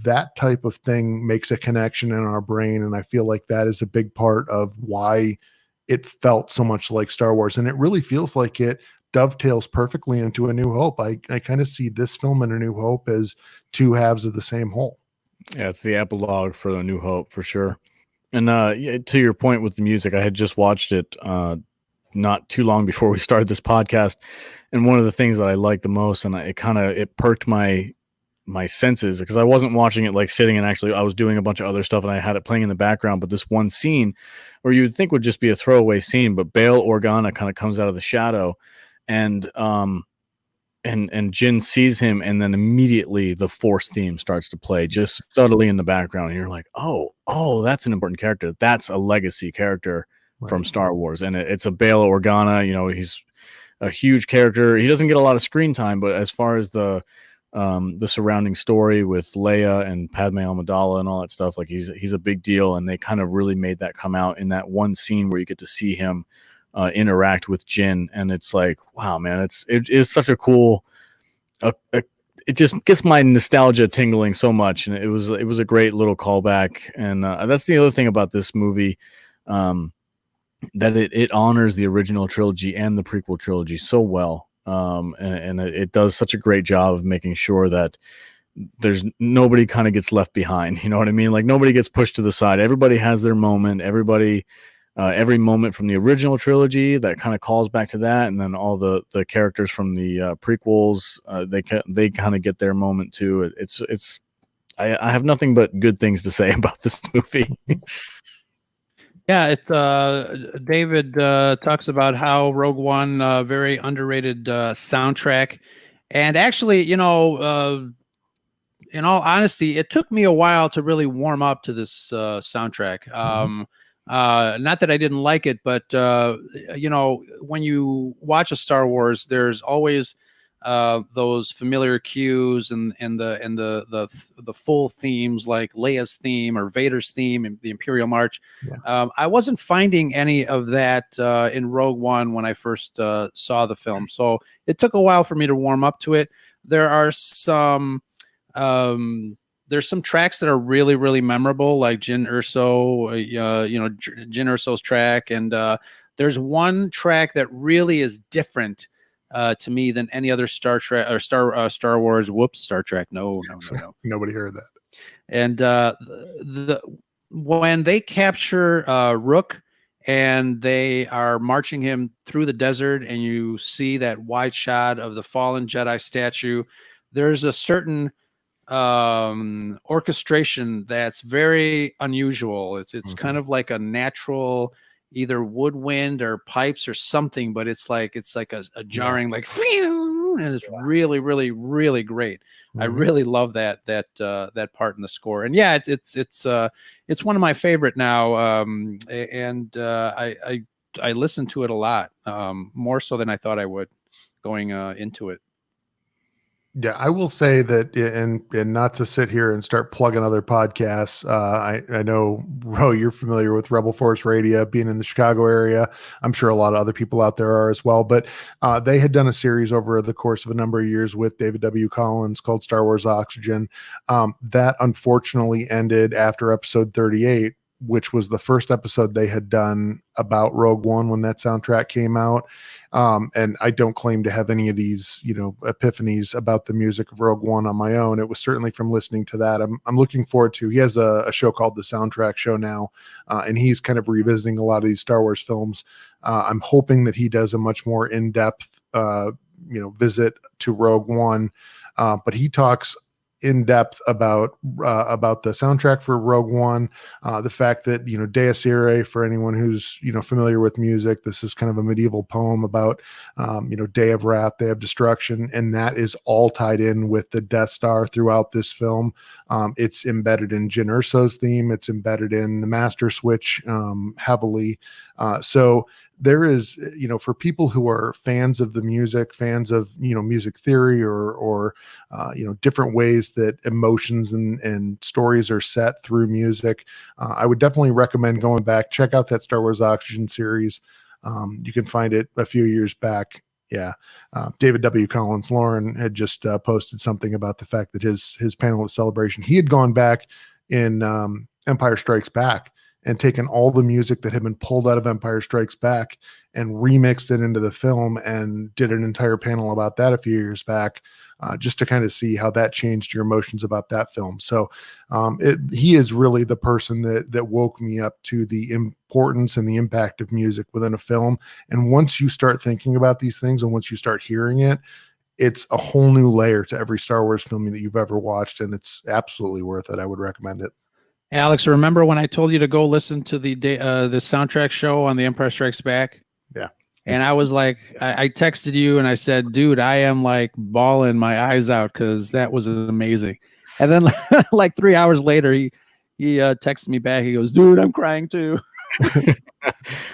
that type of thing makes a connection in our brain. And I feel like that is a big part of why it felt so much like Star Wars, and it really feels like it dovetails perfectly into A New Hope. I kind of see this film and A New Hope as two halves of the same whole. Yeah, it's the epilogue for A New Hope for sure. And to your point with the music, I had just watched it not too long before we started this podcast, and one of the things that I liked the most, and it perked my senses, because I wasn't watching it like sitting, and actually I was doing a bunch of other stuff and I had it playing in the background. But this one scene, where you would think would just be a throwaway scene, but Bail Organa kind of comes out of the shadow, and Jin sees him, and then immediately the Force theme starts to play just subtly in the background, and you're like, oh, that's an important character. That's a legacy character from Star Wars. And it's a Bail Organa. He's a huge character. He doesn't get a lot of screen time, but as far as the surrounding story with Leia and Padme Amidala and all that stuff, like he's a big deal. And they kind of really made that come out in that one scene where you get to see him interact with Jin. And it's like, wow, man, it is such a cool, it just gets my nostalgia tingling so much. And it was a great little callback. And that's the other thing about this movie, that it honors the original trilogy and the prequel trilogy so well. And it does such a great job of making sure that there's nobody kind of gets left behind. You know what I mean? Like nobody gets pushed to the side. Everybody has their moment. Everybody, every moment from the original trilogy that kind of calls back to that, and then all the characters from the prequels, they kind of get their moment too. I have nothing but good things to say about this movie. Yeah, it's David talks about how Rogue One, very underrated soundtrack, and actually, in all honesty, it took me a while to really warm up to this soundtrack. Not that I didn't like it, but when you watch a Star Wars, there's always those familiar cues and the full themes like Leia's theme or Vader's theme and the Imperial March. Yeah. I wasn't finding any of that in Rogue One when I first saw the film, so it took a while for me to warm up to it. There are some there's some tracks that are really, really memorable, like Jyn Erso, Jyn Erso's track, and there's one track that really is different to me than any other Star Wars. Whoops, Star Trek. No. Nobody heard that. And when they capture Rook and they are marching him through the desert, and you see that wide shot of the fallen Jedi statue, there's a certain orchestration that's very unusual. It's kind of like a natural, either woodwind or pipes or something, but it's like a jarring, like, and it's really, really, really great. I really love that part in the score, and yeah, it's one of my favorite now. And I listen to it a lot, more so than I thought I would going into it. Yeah, I will say that, and not to sit here and start plugging other podcasts. I know, Ro, you're familiar with Rebel Force Radio, being in the Chicago area. I'm sure a lot of other people out there are as well. But they had done a series over the course of a number of years with David W. Collins called Star Wars Oxygen. That unfortunately ended after episode 38, which was the first episode they had done about Rogue One when that soundtrack came out. And I don't claim to have any of these, epiphanies about the music of Rogue One on my own. It was certainly from listening to that. I'm looking forward to, he has a show called The Soundtrack Show now, and he's kind of revisiting a lot of these Star Wars films. I'm hoping that he does a much more in-depth, visit to Rogue One. But he talks in depth about the soundtrack for Rogue One, the fact that Deus Irae, for anyone who's familiar with music, this is kind of a medieval poem about Day of Wrath, Day of Destruction, and that is all tied in with the Death Star throughout this film. It's embedded in Jyn Erso's theme, it's embedded in the Master Switch heavily. So there is, for people who are fans of the music, fans of, music theory or different ways that emotions and stories are set through music, I would definitely recommend going back, check out that Star Wars Oxygen series. You can find it a few years back. Yeah. David W. Collins, Lauren had just posted something about the fact that his panel at Celebration, he had gone back in Empire Strikes Back and taken all the music that had been pulled out of Empire Strikes Back and remixed it into the film, and did an entire panel about that a few years back, just to kind of see how that changed your emotions about that film. So he is really the person that woke me up to the importance and the impact of music within a film. And once you start thinking about these things, and once you start hearing it, it's a whole new layer to every Star Wars film that you've ever watched, and it's absolutely worth it. I would recommend it. Alex, remember when I told you to go listen to the soundtrack show on The Empire Strikes Back? Yeah. And I was like, I texted you and I said, dude, I am like bawling my eyes out because that was amazing. And then like 3 hours later, he texted me back. He goes, dude, I'm crying too.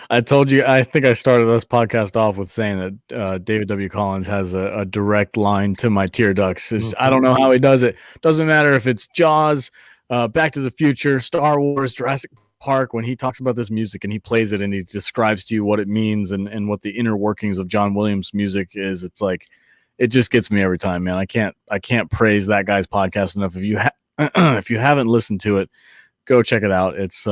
I told you, I think I started this podcast off with saying that David W. Collins has a direct line to my tear ducts. I don't know how he does it. Doesn't matter if it's Jaws, Back to the Future, Star Wars, Jurassic Park, when he talks about this music and he plays it and he describes to you what it means and what the inner workings of John Williams music is, it's like, it just gets me every time, man. I can't praise that guy's podcast enough. If you haven't listened to it, go check it out. It's the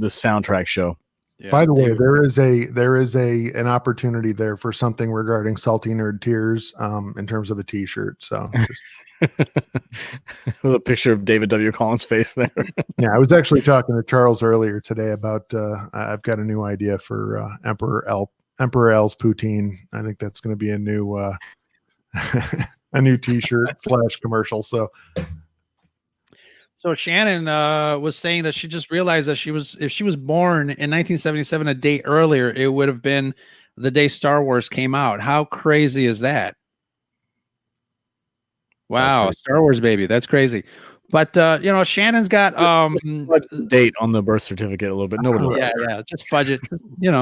Soundtrack Show. Yeah, By the way, there is an opportunity there for something regarding Salty Nerd Tears in terms of a T-shirt. So just with a picture of David W. Collins' face there. yeah, I was actually talking to Charles earlier today about I've got a new idea for Emperor L's poutine. I think that's going to be a new a new T-shirt / commercial. So Shannon was saying that she just realized that if she was born in 1977, a day earlier, it would have been the day Star Wars came out. How crazy is that? Wow, Star Wars baby, that's crazy. But Shannon's got date on the birth certificate a little bit. Nobody. Yeah, just fudge it.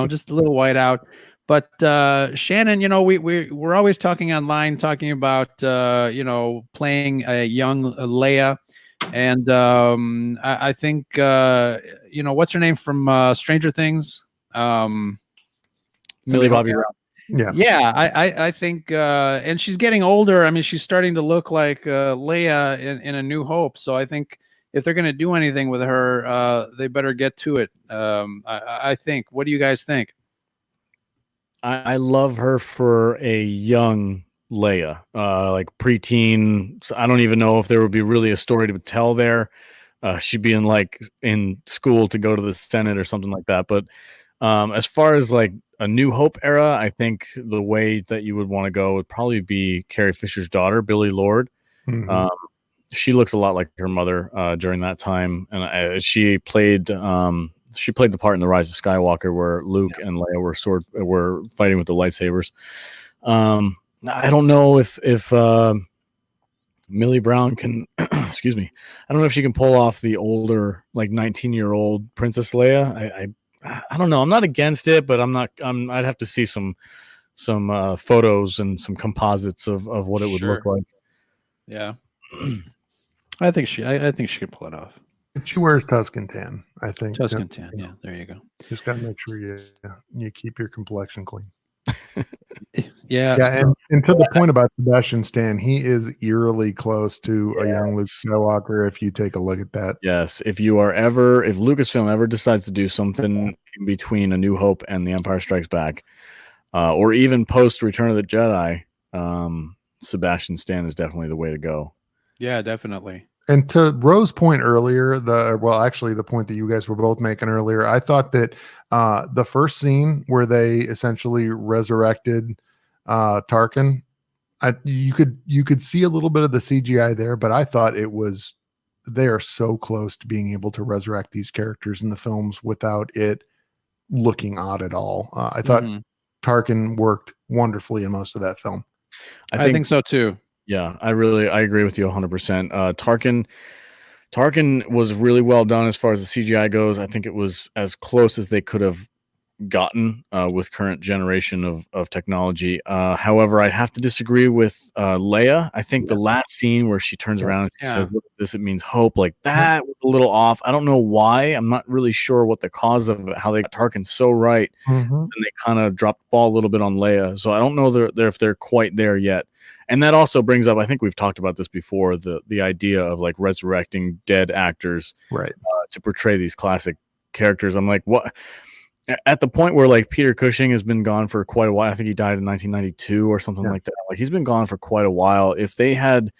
Just a little white out. But Shannon, we're always talking online, talking about playing a young Leia. And I think what's her name from Stranger Things? Millie Bobby Brown. Yeah. I think, and she's getting older. I mean, she's starting to look like Leia in A New Hope. So I think if they're going to do anything with her, they better get to it. I think. What do you guys think? I love her for a young Leia, like preteen. So I don't even know if there would be really a story to tell there. She'd be in school to go to the Senate or something like that. But as far as like a New Hope era, I think the way that you would want to go would probably be Carrie Fisher's daughter, Billie Lourd. Mm-hmm. She looks a lot like her mother during that time, and she played the part in The Rise of Skywalker where Luke and Leia were fighting with the lightsabers. I don't know if Millie Brown can excuse me. I don't know if she can pull off the older, like 19-year-old Princess Leia. I don't know. I'm not against it, but I'd have to see some photos and some composites of what it would look like. Yeah. I think she could pull it off. She wears Tuscan tan, I think. Tuscan tan, yeah. There you go. Just got to make sure you keep your complexion clean. Yeah. And to the point about Sebastian Stan, he is eerily close to a young Luke Skywalker. If you take a look at that, yes. If Lucasfilm ever decides to do something in between A New Hope and The Empire Strikes Back, or even post Return of the Jedi, Sebastian Stan is definitely the way to go. Yeah, definitely. And to Rose's point earlier, the point that you guys were both making earlier, I thought that the first scene where they essentially resurrected Tarkin, you could see a little bit of the CGI there, but I thought they are so close to being able to resurrect these characters in the films without it looking odd at all. I thought Tarkin worked wonderfully in most of that film. I think so too. Yeah, I agree with you 100%. Tarkin was really well done as far as the CGI goes. I think it was as close as they could have gotten with current generation of technology. However, I have to disagree with Leia. I think the last scene where she turns around and she says, "Look at this, it means hope," like that was a little off. I don't know why. I'm not really sure what the cause of it, how they got Tarkin so right, and they kind of dropped the ball a little bit on Leia. So I don't know if they're quite there yet. And that also brings up, I think we've talked about this before, the idea of like resurrecting dead actors, right, to portray these classic characters. I'm like, what? At the point where like Peter Cushing has been gone for quite a while. I think he died in 1992 or something like that. Like he's been gone for quite a while. If they had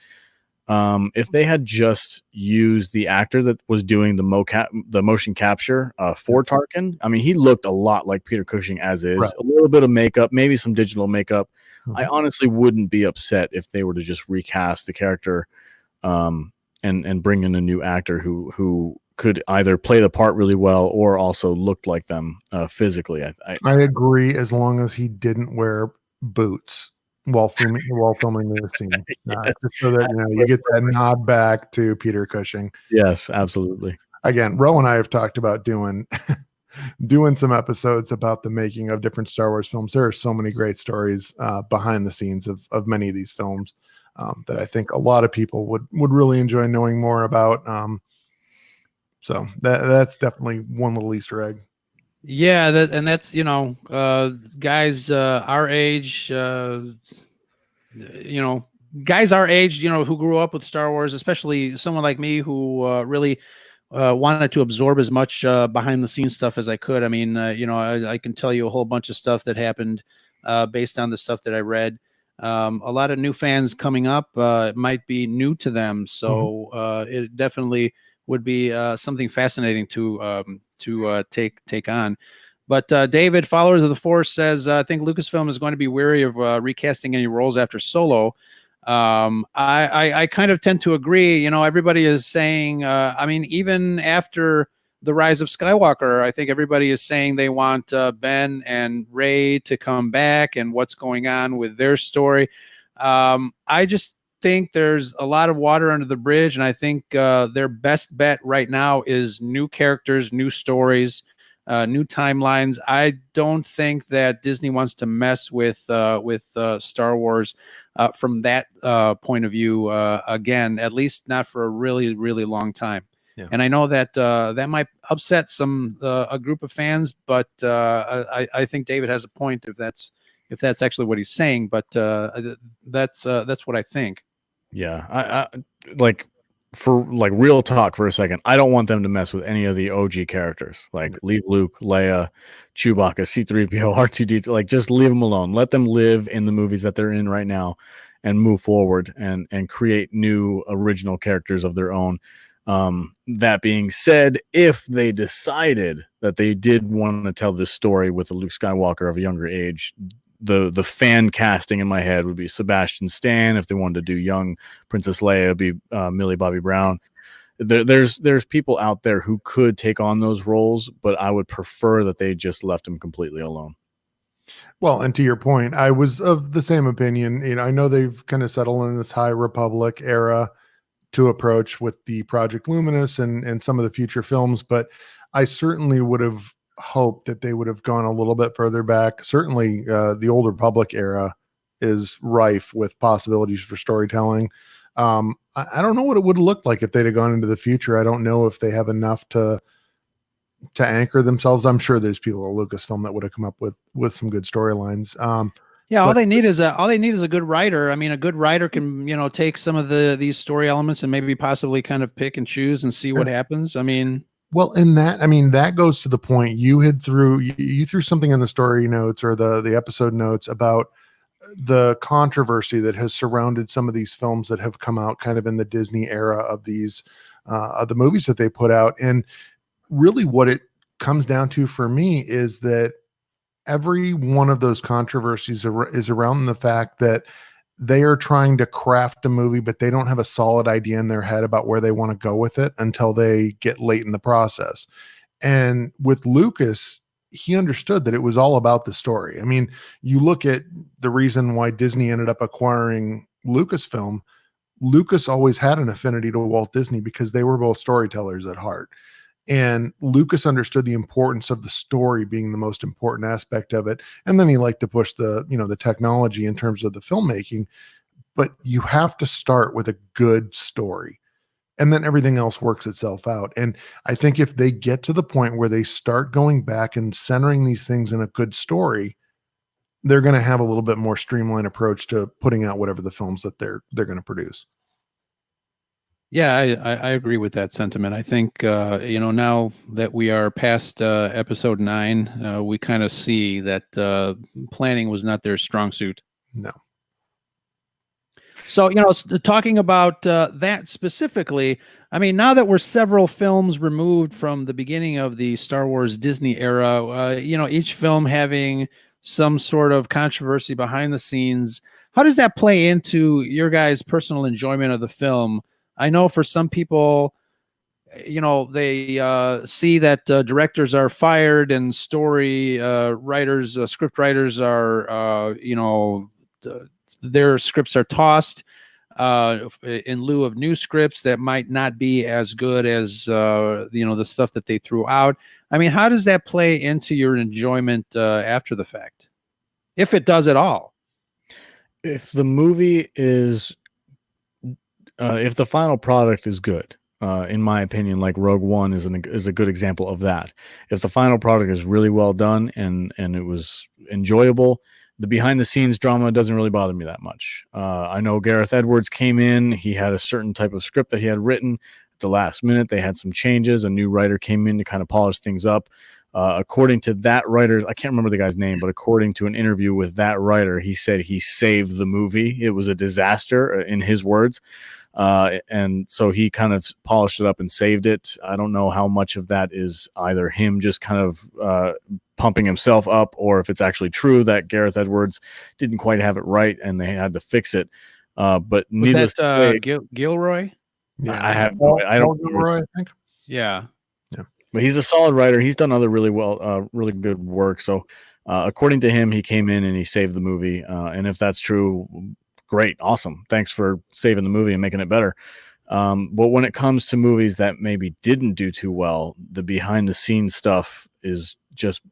just used the actor that was doing the motion capture for Tarkin, I mean, he looked a lot like Peter Cushing as is. Right. A little bit of makeup, maybe some digital makeup. I honestly wouldn't be upset if they were to just recast the character, and bring in a new actor who could either play the part really well or also looked like them physically. I agree, as long as he didn't wear boots while filming the scene, just so that you get that nod back to Peter Cushing. Yes, absolutely. Again, Ro and I have talked about doing some episodes about the making of different Star Wars films. There are so many great stories behind the scenes of many of these films that I think a lot of people would really enjoy knowing more about. So that's definitely one little Easter egg. Yeah, that's guys our age, guys our age, who grew up with Star Wars, especially someone like me who really wanted to absorb as much behind the scenes stuff as I could. I mean, I can tell you a whole bunch of stuff that happened based on the stuff that I read. A lot of new fans coming up. It might be new to them, so it definitely would be something fascinating to take on. But David, Followers of the Force, says, I think Lucasfilm is going to be wary of recasting any roles after Solo. I kind of tend to agree. Everybody is saying, even after The Rise of Skywalker, I think everybody is saying they want Ben and Rey to come back and what's going on with their story. I just think there's a lot of water under the bridge, and I think their best bet right now is new characters, new stories, new timelines. I don't think that Disney wants to mess with Star Wars from that point of view again, at least not for a really, really long time. Yeah. And I know that that might upset a group of fans, but I think David has a point if that's actually what he's saying. But that's what I think. Yeah, I for real talk for a second, I don't want them to mess with any of the OG characters. Leave Luke, Leia, Chewbacca, C-3PO, R2-D2. Just leave them alone. Let them live in the movies that they're in right now, and move forward and create new original characters of their own. That being said, if they decided that they did want to tell this story with a Luke Skywalker of a younger age, the fan casting in my head would be Sebastian Stan. If they wanted to do young Princess Leia, it'd be Millie Bobby Brown. There's people out there who could take on those roles, but I would prefer that they just left them completely alone. Well, and to your point, I was of the same opinion. I know they've kind of settled in this High Republic era to approach with the Project Luminous and some of the future films, but I certainly would have hoped that they would have gone a little bit further back. Certainly the Old Republic era is rife with possibilities for storytelling. I don't know what it would have looked like if they'd have gone into the future. I don't know if they have enough to anchor themselves. I'm sure there's people at Lucasfilm that would have come up with some good storylines. All they need is a good writer. I mean, a good writer can, take some of these story elements and maybe possibly kind of pick and choose and see what happens. I mean, well, in that goes to the point you threw something in the story notes or the episode notes about the controversy that has surrounded some of these films that have come out kind of in the Disney era of these of the movies that they put out. And really what it comes down to for me is that every one of those controversies is around the fact that they are trying to craft a movie, but they don't have a solid idea in their head about where they want to go with it until they get late in the process. And with Lucas, he understood that it was all about the story. I mean, you look at the reason why Disney ended up acquiring Lucasfilm. Lucas always had an affinity to Walt Disney because they were both storytellers at heart. And Lucas understood the importance of the story being the most important aspect of it. And then he liked to push the technology in terms of the filmmaking. But you have to start with a good story. And then everything else works itself out. And I think if they get to the point where they start going back and centering these things in a good story, they're going to have a little bit more streamlined approach to putting out whatever the films that they're going to produce. Yeah, I agree with that sentiment. I think, now that we are past episode 9, we kind of see that planning was not their strong suit. No. So, talking about that specifically, I mean, now that we're several films removed from the beginning of the Star Wars Disney era, each film having some sort of controversy behind the scenes, how does that play into your guys' personal enjoyment of the film? I know for some people, they see that directors are fired and story writers, script writers are, their scripts are tossed in lieu of new scripts that might not be as good as, the stuff that they threw out. I mean, how does that play into your enjoyment after the fact? If it does at all? If the movie is... if the final product is good, in my opinion, like Rogue One is a good example of that. If the final product is really well done and it was enjoyable, the behind the scenes drama doesn't really bother me that much. I know Gareth Edwards came in, he had a certain type of script that he had written. the last minute. They had some changes. A new writer came in to kind of polish things up. According to that writer, I can't remember the guy's name, but according to an interview with that writer, he said he saved the movie. It was a disaster, in his words. And so he kind of polished it up and saved it. I don't know how much of that is either him just kind of pumping himself up, or if it's actually true that Gareth Edwards didn't quite have it right and they had to fix it. But needless to say, Gilroy? Yeah, I have no, I don't Gilroy, I think. Yeah. But he's a solid writer. He's done other really good work. So according to him, he came in and he saved the movie. And if that's true, great, awesome. Thanks for saving the movie and making it better. But when it comes to movies that maybe didn't do too well, the behind the scenes stuff is just,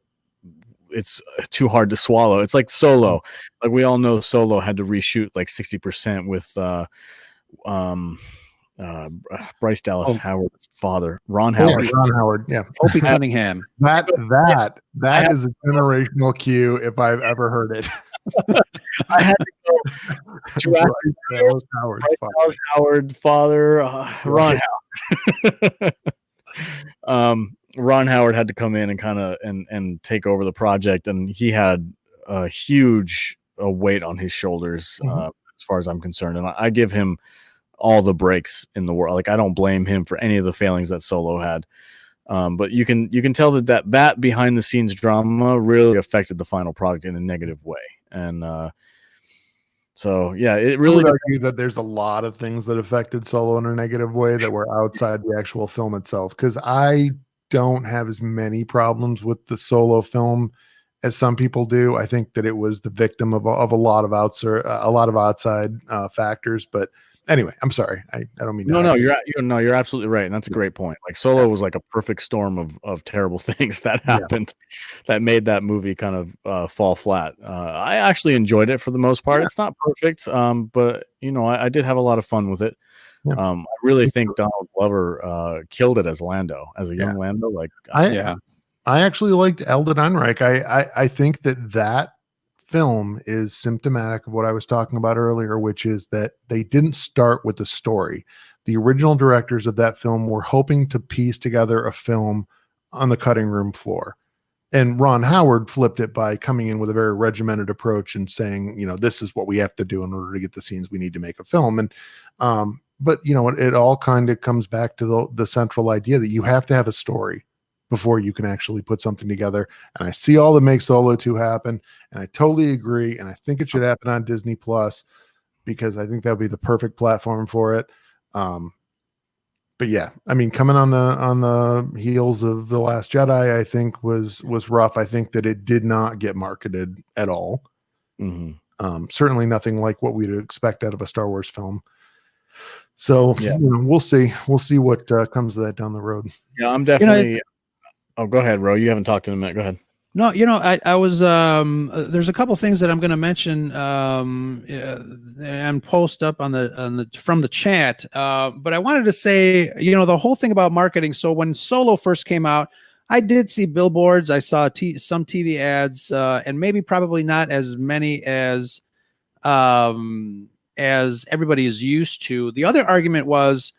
it's too hard to swallow. It's like Solo. Like we all know Solo had to reshoot like 60% with Bryce Dallas Howard's father, Ron Howard. Yeah, Ron Howard, yeah. Opie Cunningham. That is a generational cue if I've ever heard it. I had to go Bryce Dallas Howard's father, Ron Howard. Ron Howard had to come in and kind of and take over the project, and he had a huge weight on his shoulders, as far as I'm concerned. And I give him all the breaks in the world. Like, I don't blame him for any of the failings that Solo had. But you can tell that behind the scenes drama really affected the final product in a negative way. And so yeah, it really I would argue that there's a lot of things that affected Solo in a negative way that were outside the actual film itself. Because I don't have as many problems with the Solo film as some people do. I think that it was the victim of a lot of outside factors. But anyway, I'm sorry. I don't mean no, you're absolutely right, and that's a great point. Like Solo was like a perfect storm of terrible things that happened that made that movie kind of fall flat. I actually enjoyed it for the most part. It's not perfect, but I did have a lot of fun with it. I really think Donald Glover killed it as Lando, as a young Lando. Like, I actually liked Eldon Ehrenreich. I think that film is symptomatic of what I was talking about earlier, which is that they didn't start with the story. The original directors of that film were hoping to piece together a film on the cutting room floor. And Ron Howard flipped it by coming in with a very regimented approach and saying, this is what we have to do in order to get the scenes we need to make a film. And, but it all kind of comes back to the central idea that you have to have a story before you can actually put something together. And I see all that makes Solo 2 happen, and I totally agree. And I think it should happen on Disney Plus, because I think that would be the perfect platform for it. But yeah, I mean, coming on the heels of The Last Jedi, I think was rough. I think that it did not get marketed at all. Certainly nothing like what we'd expect out of a Star Wars film. So we'll see what comes of that down the road. Yeah, I'm definitely. Oh, go ahead, Ro. You haven't talked in a minute. Go ahead. No, I was there's a couple things that I'm going to mention and post up on the from the chat. But I wanted to say, the whole thing about marketing. So when Solo first came out, I did see billboards. I saw some TV ads, and maybe probably not as many as everybody is used to. The other argument was,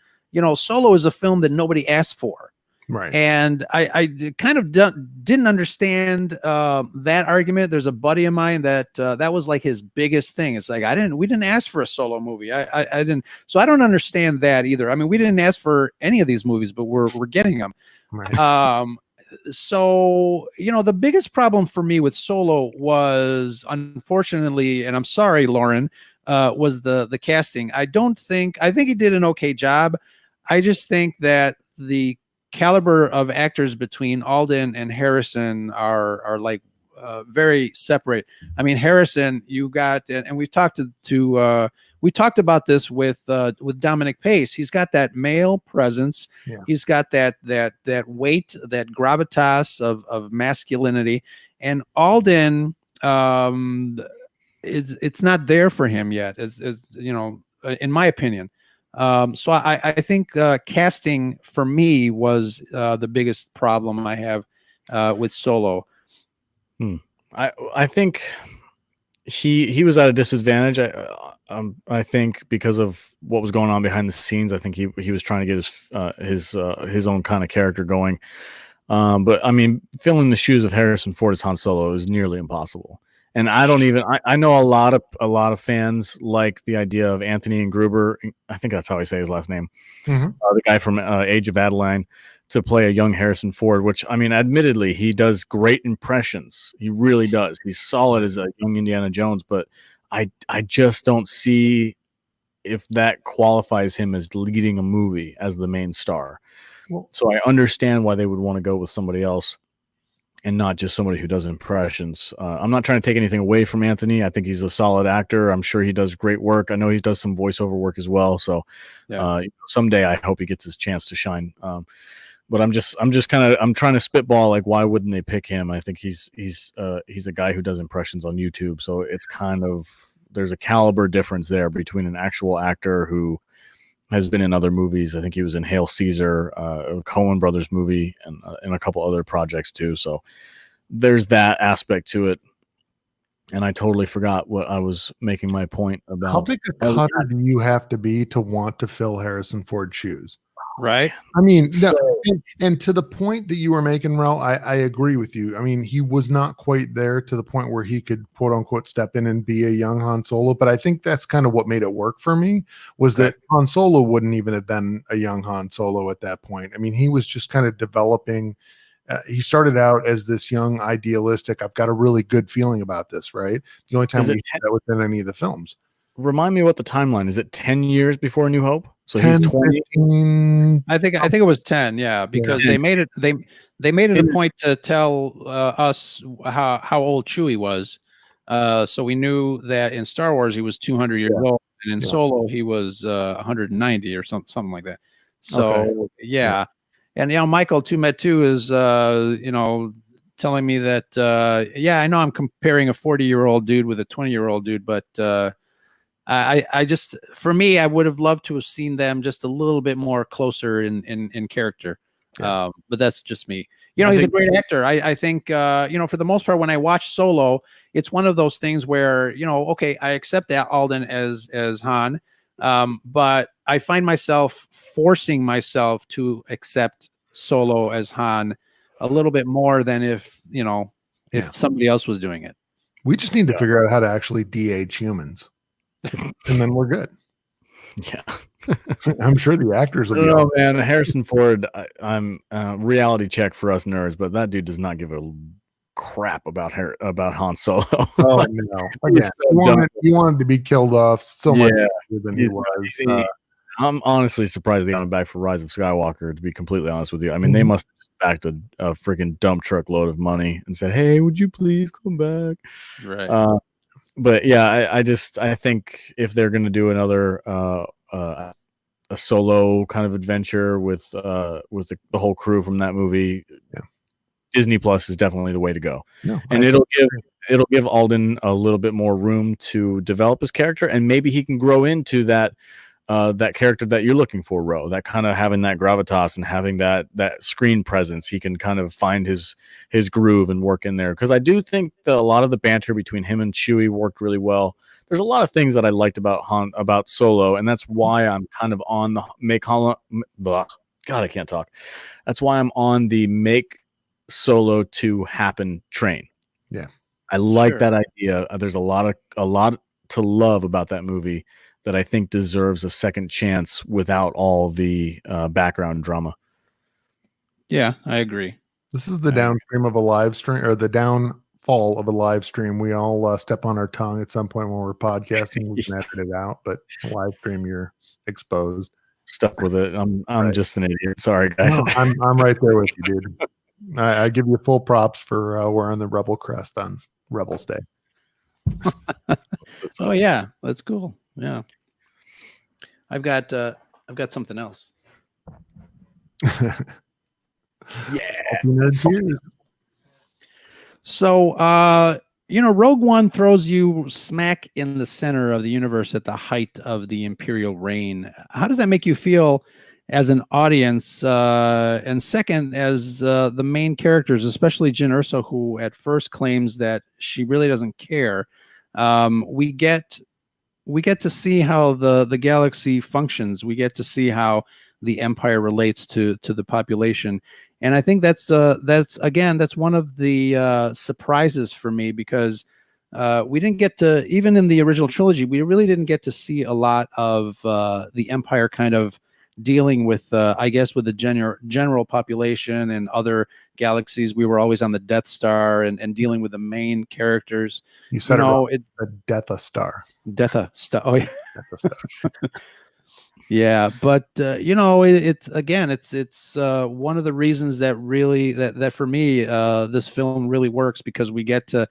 Solo is a film that nobody asked for. Right. And I kind of didn't understand that argument. There's a buddy of mine that was like his biggest thing. It's like, we didn't ask for a Solo movie. I didn't. So I don't understand that either. I mean, we didn't ask for any of these movies, but we're getting them. Right. So, the biggest problem for me with Solo was, unfortunately, and I'm sorry, Lauren, was the casting. I think he did an okay job. I just think that the caliber of actors between Alden and Harrison are like very separate. I mean, Harrison, you got, and we've talked we talked about this with Dominic Pace. He's got that male presence. Yeah. He's got that weight, that gravitas of masculinity, and Alden, it's not there for him yet, as in my opinion. So I think casting for me was the biggest problem I have with Solo. I think he was at a disadvantage. I think because of what was going on behind the scenes. I think he was trying to get his own kind of character going. But I mean, filling the shoes of Harrison Ford as Han Solo is nearly impossible. And I don't even. I know a lot of fans like the idea of Anthony and Gruber. I think that's how I say his last name. The guy from Age of Adeline, to play a young Harrison Ford. Which, I mean, admittedly, he does great impressions. He really does. He's solid as a young Indiana Jones. But I just don't see if that qualifies him as leading a movie as the main star. Well, so I understand why they would want to go with somebody else and not just somebody who does impressions. I'm not trying to take anything away from Anthony. I think he's a solid actor. I'm sure he does great work. I know he does some voiceover work as well. So someday I hope he gets his chance to shine. But I'm trying to spitball, like, why wouldn't they pick him? I think he's a guy who does impressions on YouTube. So it's kind of, there's a caliber difference there between an actual actor who has been in other movies. I think he was in Hail Caesar, a Coen Brothers movie, and a couple other projects too. So there's that aspect to it. And I totally forgot what I was making my point about. How big a cutter do you have to be to want to fill Harrison Ford's shoes? Right. I mean, and to the point that you were making, Ro, I agree with you. I mean, he was not quite there to the point where he could, quote unquote, step in and be a young Han Solo. But I think that's kind of what made it work for me, was that Han Solo wouldn't even have been a young Han Solo at that point. I mean, he was just kind of developing. He started out as this young, idealistic, I've got a really good feeling about this, right? The only time we see that within any of the films. Remind me what the timeline is. It 10 years before A New Hope? So 10, he's 20. 15. I think it was 10. Yeah, because they made it. They made it a point to tell us how old Chewie was. So we knew that in Star Wars he was 200 years old, and in Solo he was 190 or something like that. So and Michael Tumet is telling me that I know I'm comparing a 40-year-old dude with a 20-year-old dude, but I just, for me, I would have loved to have seen them just a little bit more closer in character. But that's just me. He's a great actor. I think, for the most part, when I watch Solo, it's one of those things where, okay, I accept Alden as Han, but I find myself forcing myself to accept Solo as Han a little bit more than if somebody else was doing it. We just need to figure out how to actually de-age humans. And then we're good. Yeah. I'm sure the actors will be. Oh man, Harrison Ford, I'm reality check for us nerds, but that dude does not give a crap about Han Solo. Oh no. He wanted to be killed off so much than he was. I'm honestly surprised they got him back for Rise of Skywalker, to be completely honest with you. I mean, they must have backed a freaking dump truck load of money and said, "Hey, would you please come back?" Right. But yeah, I think if they're going to do another a Solo kind of adventure with the whole crew from that movie, Disney Plus is definitely the way to go. No, and it'll give Alden a little bit more room to develop his character, and maybe he can grow into that character that you're looking for, Ro. That kind of having that gravitas and having that screen presence, he can kind of find his groove and work in there. Because I do think that a lot of the banter between him and Chewie worked really well. There's a lot of things that I liked about Solo, and that's why I'm kind of on the I can't talk. That's why I'm on the make Solo to happen train. Yeah, I like that idea. There's a lot to love about that movie that I think deserves a second chance without all the background drama. Yeah, I agree. This is the downstream of a live stream, or the downfall of a live stream. We all step on our tongue at some point when we're podcasting. We can edit it out, but live stream, you're exposed. Stuck with it. I'm just an idiot. Sorry, guys. No, I'm right there with you, dude. I give you full props for wearing the Rebel crest on Rebels Day. Oh yeah, that's cool. Yeah, I've got something else. So, Rogue One throws you smack in the center of the universe at the height of the Imperial reign. How does that make you feel as an audience? And second, as the main characters, especially Jyn Erso, who at first claims that she really doesn't care we get to see how the galaxy functions. We get to see how the Empire relates to the population, and I think that's one of the surprises for me, because we didn't get to, even in the original trilogy, we really didn't get to see a lot of the Empire kind of dealing with, I guess, with the general population and other galaxies. We were always on the Death Star and dealing with the main characters. You said it's the Death Star. Death Star. Oh yeah. Death Star. Yeah, but it's one of the reasons that really that for me this film really works, because we get to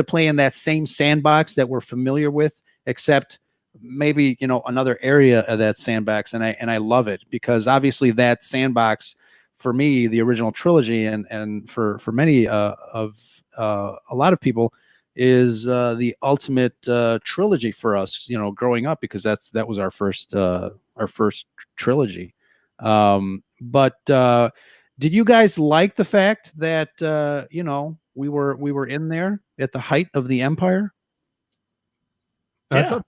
play in that same sandbox that we're familiar with, except maybe another area of that sandbox, and I love it, because obviously that sandbox for me, the original trilogy, and for many of a lot of people, is the ultimate trilogy for us, growing up, because that was our first trilogy. But did you guys like the fact that we were in there at the height of the Empire? I thought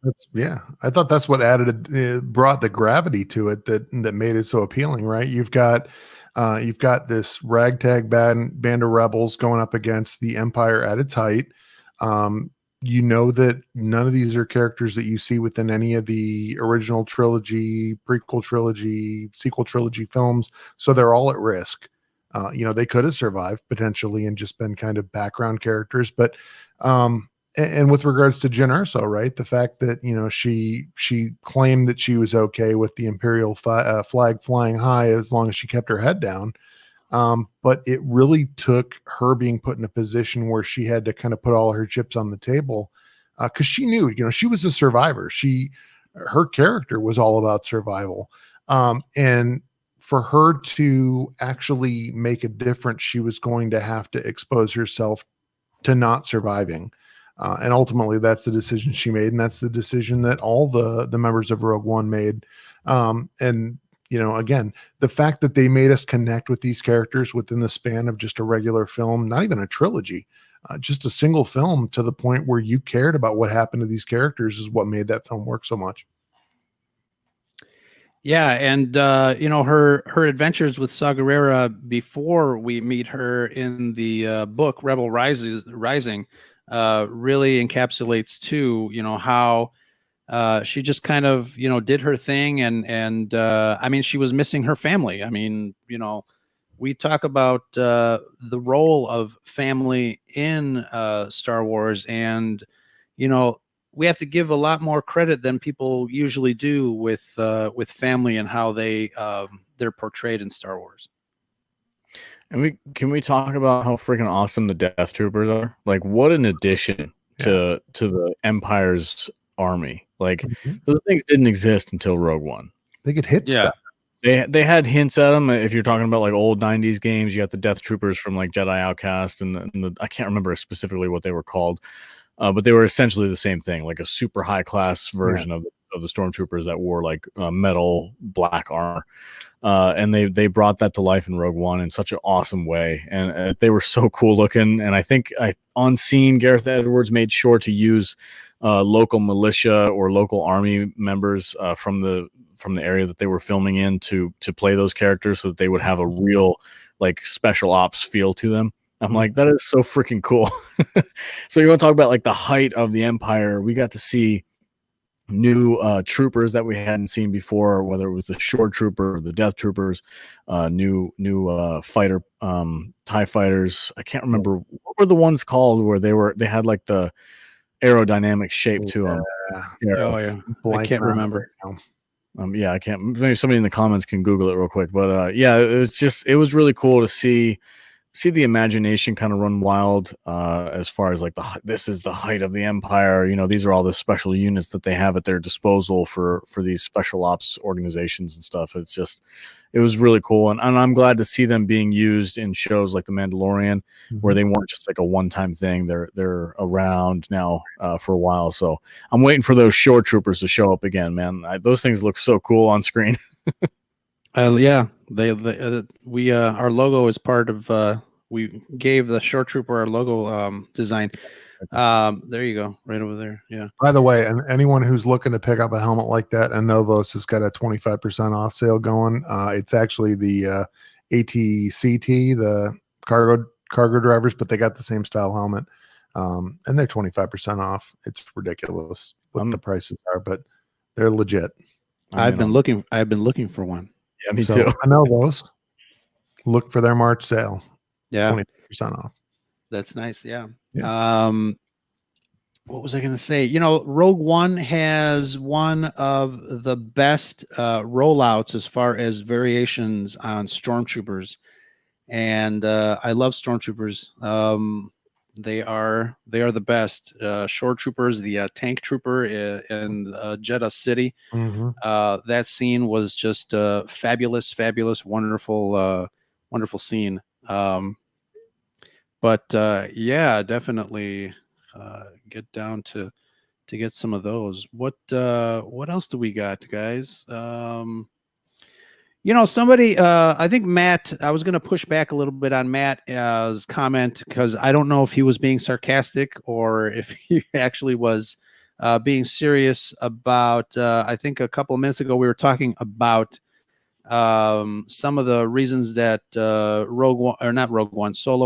that's what brought the gravity to it that made it so appealing, right? You've got this ragtag band of rebels going up against the Empire at its height. That none of these are characters that you see within any of the original trilogy, prequel trilogy, sequel trilogy films. So they're all at risk. They could have survived potentially and just been kind of background characters. But and with regards to Jyn Erso, right, the fact that she claimed that she was okay with the Imperial flag flying high as long as she kept her head down. But it really took her being put in a position where she had to kind of put all her chips on the table, because she knew, she was a survivor. Her character was all about survival. And for her to actually make a difference, she was going to have to expose herself to not surviving. And ultimately that's the decision she made. And that's the decision that all the members of Rogue One made. And again, the fact that they made us connect with these characters within the span of just a regular film, not even a trilogy, just a single film, to the point where you cared about what happened to these characters, is what made that film work so much. Yeah, and her adventures with Saw Gerrera before we meet her in the book Rebel Rising really encapsulates too, how she just kind of, did her thing, and I mean, she was missing her family. I mean, we talk about the role of family in Star Wars, and we have to give a lot more credit than people usually do with family and how they're portrayed in Star Wars. And can we talk about how freaking awesome the Death Troopers are? Like, what an addition to the Empire's army. Like, those things didn't exist until Rogue One. They could hit stuff. They had hints at them. If you're talking about like old 90s games, you got the Death Troopers from like Jedi Outcast, and the I can't remember specifically what they were called, but they were essentially the same thing, like a super high class version of the Stormtroopers that wore like metal black armor. And they brought that to life in Rogue One in such an awesome way, and they were so cool looking. And I think on scene, Gareth Edwards made sure to use local militia or local army members from the area that they were filming in to play those characters, so that they would have a real like special ops feel to them. I'm like, that is so freaking cool. So you want to talk about like the height of the Empire? We got to see new troopers that we hadn't seen before, whether it was the Shore Trooper or the Death Troopers, new fighter TIE fighters. I can't remember what were the ones called where they had like the aerodynamic shape to them. Oh yeah, I can't remember. I can't. Maybe somebody in the comments can Google it real quick. But it was really cool to see the imagination kind of run wild as far as like this is the height of the Empire. These are all the special units that they have at their disposal for these special ops organizations and stuff. It was really cool, and I'm glad to see them being used in shows like The Mandalorian, where they weren't just like a one-time thing. They're around now for a while. So I'm waiting for those Shore Troopers to show up again, man. Those things look so cool on screen. Yeah, we our logo is part of. We gave the Shore Trooper our logo design. There you go, right over there. Yeah. By the way, and anyone who's looking to pick up a helmet like that, Anovos has got a 25% off sale going. It's actually the ATCT, the cargo drivers, but they got the same style helmet, and they're 25% off. It's ridiculous what the prices are, but they're legit. I've been looking for one. Yeah, me too. Anovos, look for their March sale. Yeah, 20% off. That's nice. Yeah. Yeah. What was I going to say? Rogue One has one of the best rollouts as far as variations on stormtroopers, and I love stormtroopers. They are the best. Shore troopers, the tank trooper in Jeddah City. Mm-hmm. That scene was just fabulous, wonderful scene. But yeah, definitely get down to get some of those. What else do we got, guys? Somebody, I think Matt, I was going to push back a little bit on Matt's comment, because I don't know if he was being sarcastic or if he actually was being serious about, I think a couple of minutes ago, we were talking about some of the reasons that Solo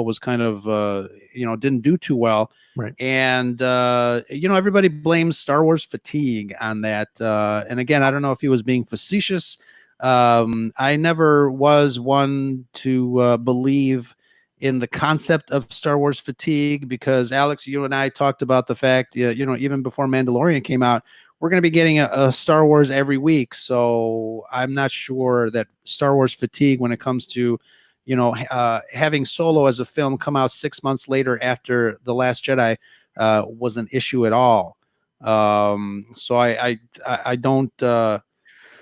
was kind of, didn't do too well. Right. And, everybody blames Star Wars fatigue on that. And again, I don't know if he was being facetious. I never was one to believe in the concept of Star Wars fatigue, because Alex, you and I talked about the fact, even before Mandalorian came out, we're going to be getting a Star Wars every week. So I'm not sure that Star Wars fatigue, when it comes to, having Solo as a film come out 6 months later after The Last Jedi, was an issue at all. So I don't,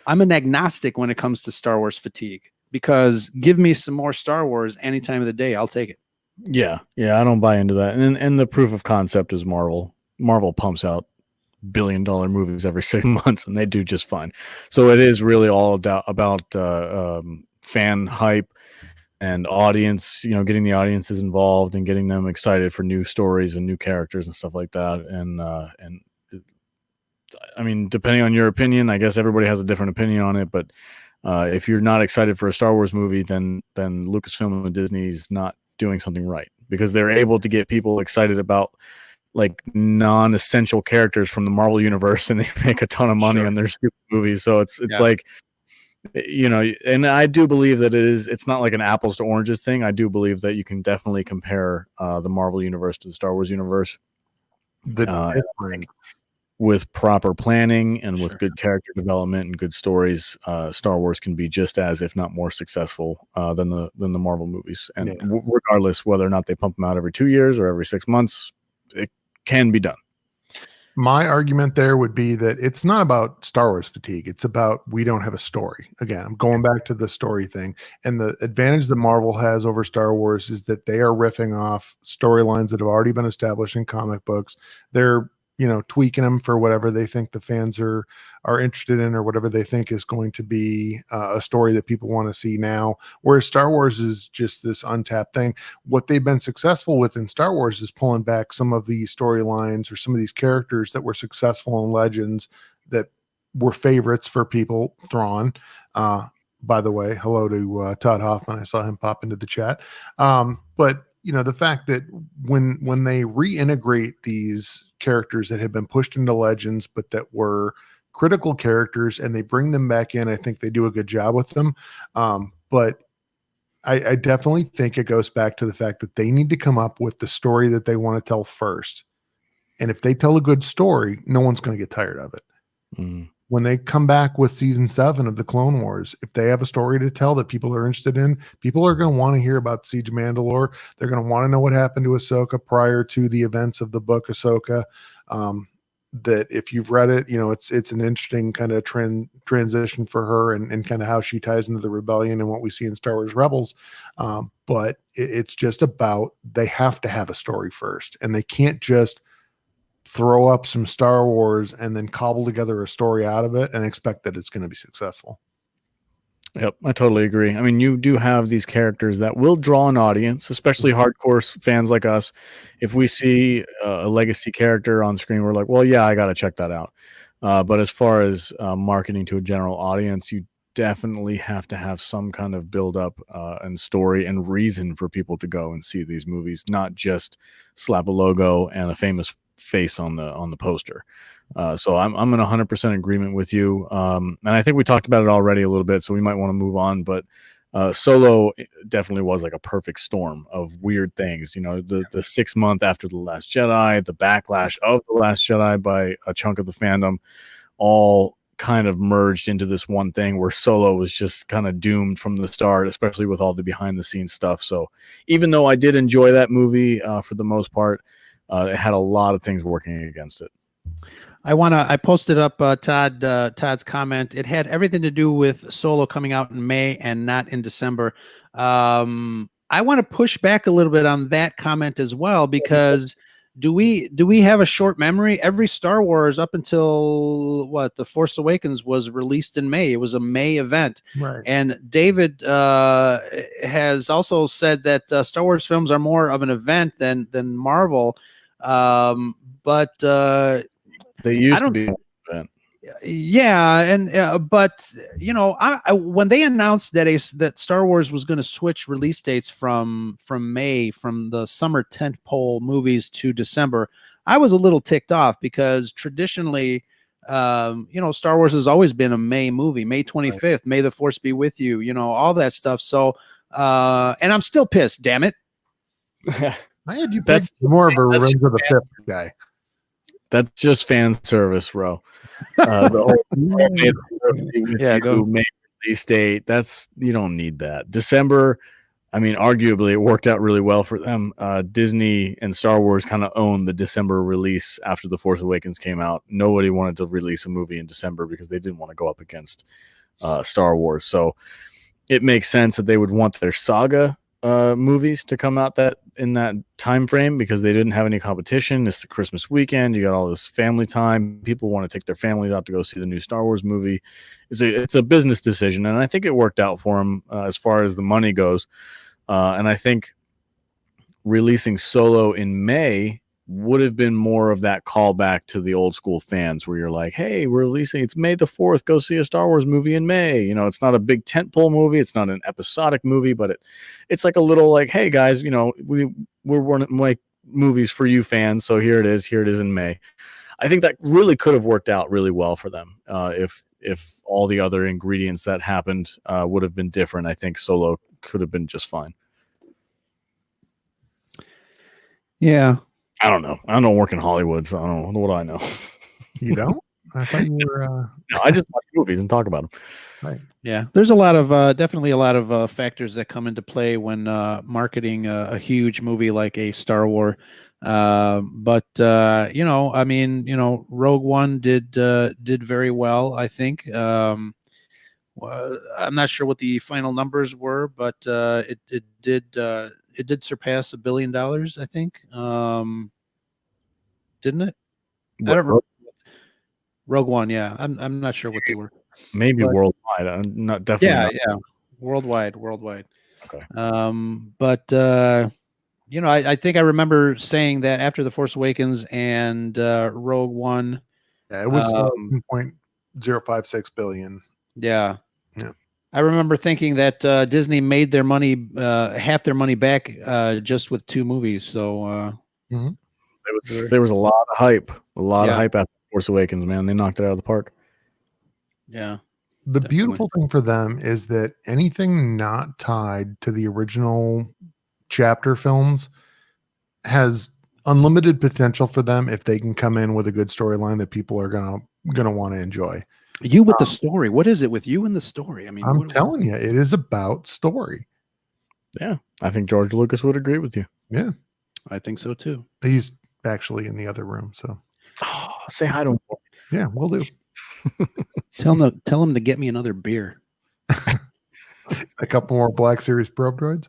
I'm an agnostic when it comes to Star Wars fatigue, because give me some more Star Wars any time of the day. I'll take it. Yeah. I don't buy into that. And the proof of concept is Marvel. Marvel pumps out billion-dollar movies every 6 months, and they do just fine. So it is really all about fan hype and audience, getting the audiences involved and getting them excited for new stories and new characters and stuff like that. And I mean, depending on your opinion, I guess everybody has a different opinion on it, but if you're not excited for a Star Wars movie, then Lucasfilm and Disney's not doing something right, because they're able to get people excited about like non-essential characters from the Marvel universe, and they make a ton of money on their stupid movies. So it's like, and I do believe that it's not like an apples to oranges thing. I do believe that you can definitely compare the Marvel universe to the Star Wars universe. With proper planning and with good character development and good stories, Star Wars can be just as, if not more, successful than the Marvel movies. And regardless whether or not they pump them out every 2 years or every 6 months, it can be done. My argument there would be that it's not about Star Wars fatigue. It's about, we don't have a story. Again, I'm going back to the story thing. And the advantage that Marvel has over Star Wars is that they are riffing off storylines that have already been established in comic books. They're tweaking them for whatever they think the fans are interested in, or whatever they think is going to be a story that people want to see now. Whereas Star Wars is just this untapped thing. What they've been successful with in Star Wars is pulling back some of the storylines or some of these characters that were successful in Legends that were favorites for people. Thrawn, by the way, hello to Todd Hoffman. I saw him pop into the chat. But the fact that when they reintegrate these characters that had been pushed into Legends, but that were critical characters, and they bring them back in, I think they do a good job with them. But I definitely think it goes back to the fact that they need to come up with the story that they want to tell first. And if they tell a good story, no one's going to get tired of it. Mm. When they come back with season 7 of the Clone Wars, if they have a story to tell that people are interested in, people are going to want to hear about Siege of Mandalore. They're going to want to know what happened to Ahsoka prior to the events of the book Ahsoka. That if you've read it, it's an interesting kind of transition for her, and kind of how she ties into the rebellion and what we see in Star Wars Rebels. But it's just about, they have to have a story first, and they can't just throw up some Star Wars and then cobble together a story out of it and expect that it's going to be successful. Yep, I totally agree. I mean, you do have these characters that will draw an audience, especially hardcore fans like us. If we see a legacy character on screen, we're like, well, yeah, I got to check that out. But as far as marketing to a general audience, you definitely have to have some kind of build up and story and reason for people to go and see these movies, not just slap a logo and a famous face on the poster. So I'm in 100% agreement with you. And I think we talked about it already a little bit, so we might want to move on. But Solo definitely was like a perfect storm of weird things. You know, the 6 month after The Last Jedi, the backlash of The Last Jedi by a chunk of the fandom, all kind of merged into this one thing where Solo was just kind of doomed from the start, especially with all the behind the scenes stuff. So even though I did enjoy that movie for the most part, it had a lot of things working against it. I posted up Todd's comment. It had everything to do with Solo coming out in May and not in December. I want to push back a little bit on that comment as well, because do we have a short memory? Every Star Wars up until The Force Awakens was released in May. It was a May event. Right. And David has also said that Star Wars films are more of an event than Marvel. But they used to be. Yeah, but you know, when they announced that Star Wars was going to switch release dates from May, from the summer tentpole movies to December, I was a little ticked off, because traditionally, you know, Star Wars has always been a May movie, May 25th, right. May the Force be with you, you know, all that stuff. So, and I'm still pissed, damn it. I had you. That's more of a Revenge of the Fifth guy. That's just fan service, bro. The whole May release date. You don't need that. December, I mean, arguably it worked out really well for them. Disney and Star Wars kind of owned the December release after The Force Awakens came out. Nobody wanted to release a movie in December because they didn't want to go up against Star Wars. So it makes sense that they would want their saga movies to come out in that time frame, because they didn't have any competition. It's the Christmas weekend. You got all this family time. People want to take their families out to go see the new Star Wars movie. It's a business decision, and I think it worked out for them as far as the money goes. And I think releasing Solo in May would have been more of that callback to the old school fans, where you're like, hey, we're releasing, it's May the 4th, go see a Star Wars movie in May. You know, it's not a big tentpole movie, it's not an episodic movie, but it's like a little like, hey guys, you know, we're one to make movies for you fans, so here it is in May. I think that really could have worked out really well for them if all the other ingredients that happened would have been different. I think Solo could have been just fine. Yeah. I don't know. I don't work in Hollywood, so I don't know what I know. You don't? I thought you were. No, I just watch movies and talk about them. Right. Yeah, there's definitely a lot of factors that come into play when marketing a huge movie like a Star Wars. But you know, I mean, you know, Rogue One did very well, I think. I'm not sure what the final numbers were, but it did surpass $1 billion, I think. Didn't it? I don't remember. Rogue One, yeah. I'm not sure what they were. Maybe worldwide. I'm not definitely. Yeah. Worldwide. Okay. But you know, I think I remember saying that after The Force Awakens and Rogue One. Yeah, it was 1.056 billion. Yeah. I remember thinking that Disney made their money, half their money back, just with 2 movies. So there was a lot of hype, after Force Awakens. Man, they knocked it out of the park. Yeah. The beautiful thing for them is that anything not tied to the original chapter films has unlimited potential for them if they can come in with a good storyline that people are gonna want to enjoy. You with the story. What is it with you and the story? I mean, I'm telling you, it is about story. Yeah, I think George Lucas would agree with you. Yeah, I think so too. He's actually in the other room, so say hi to him. Yeah, we'll do. Tell him to get me another beer. A couple more Black Series probe droids.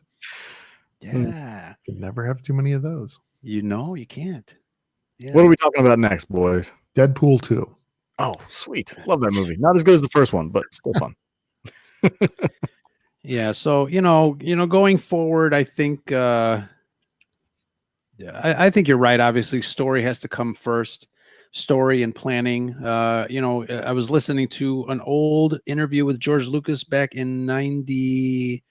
Yeah, you can never have too many of those. You know, you can't. Yeah. What are we talking about next, boys? Deadpool 2. Oh, sweet. Love that movie. Not as good as the first one, but still fun. Yeah. So, going forward, I think, I think you're right. Obviously, story has to come first. Story and planning. I was listening to an old interview with George Lucas back in 97.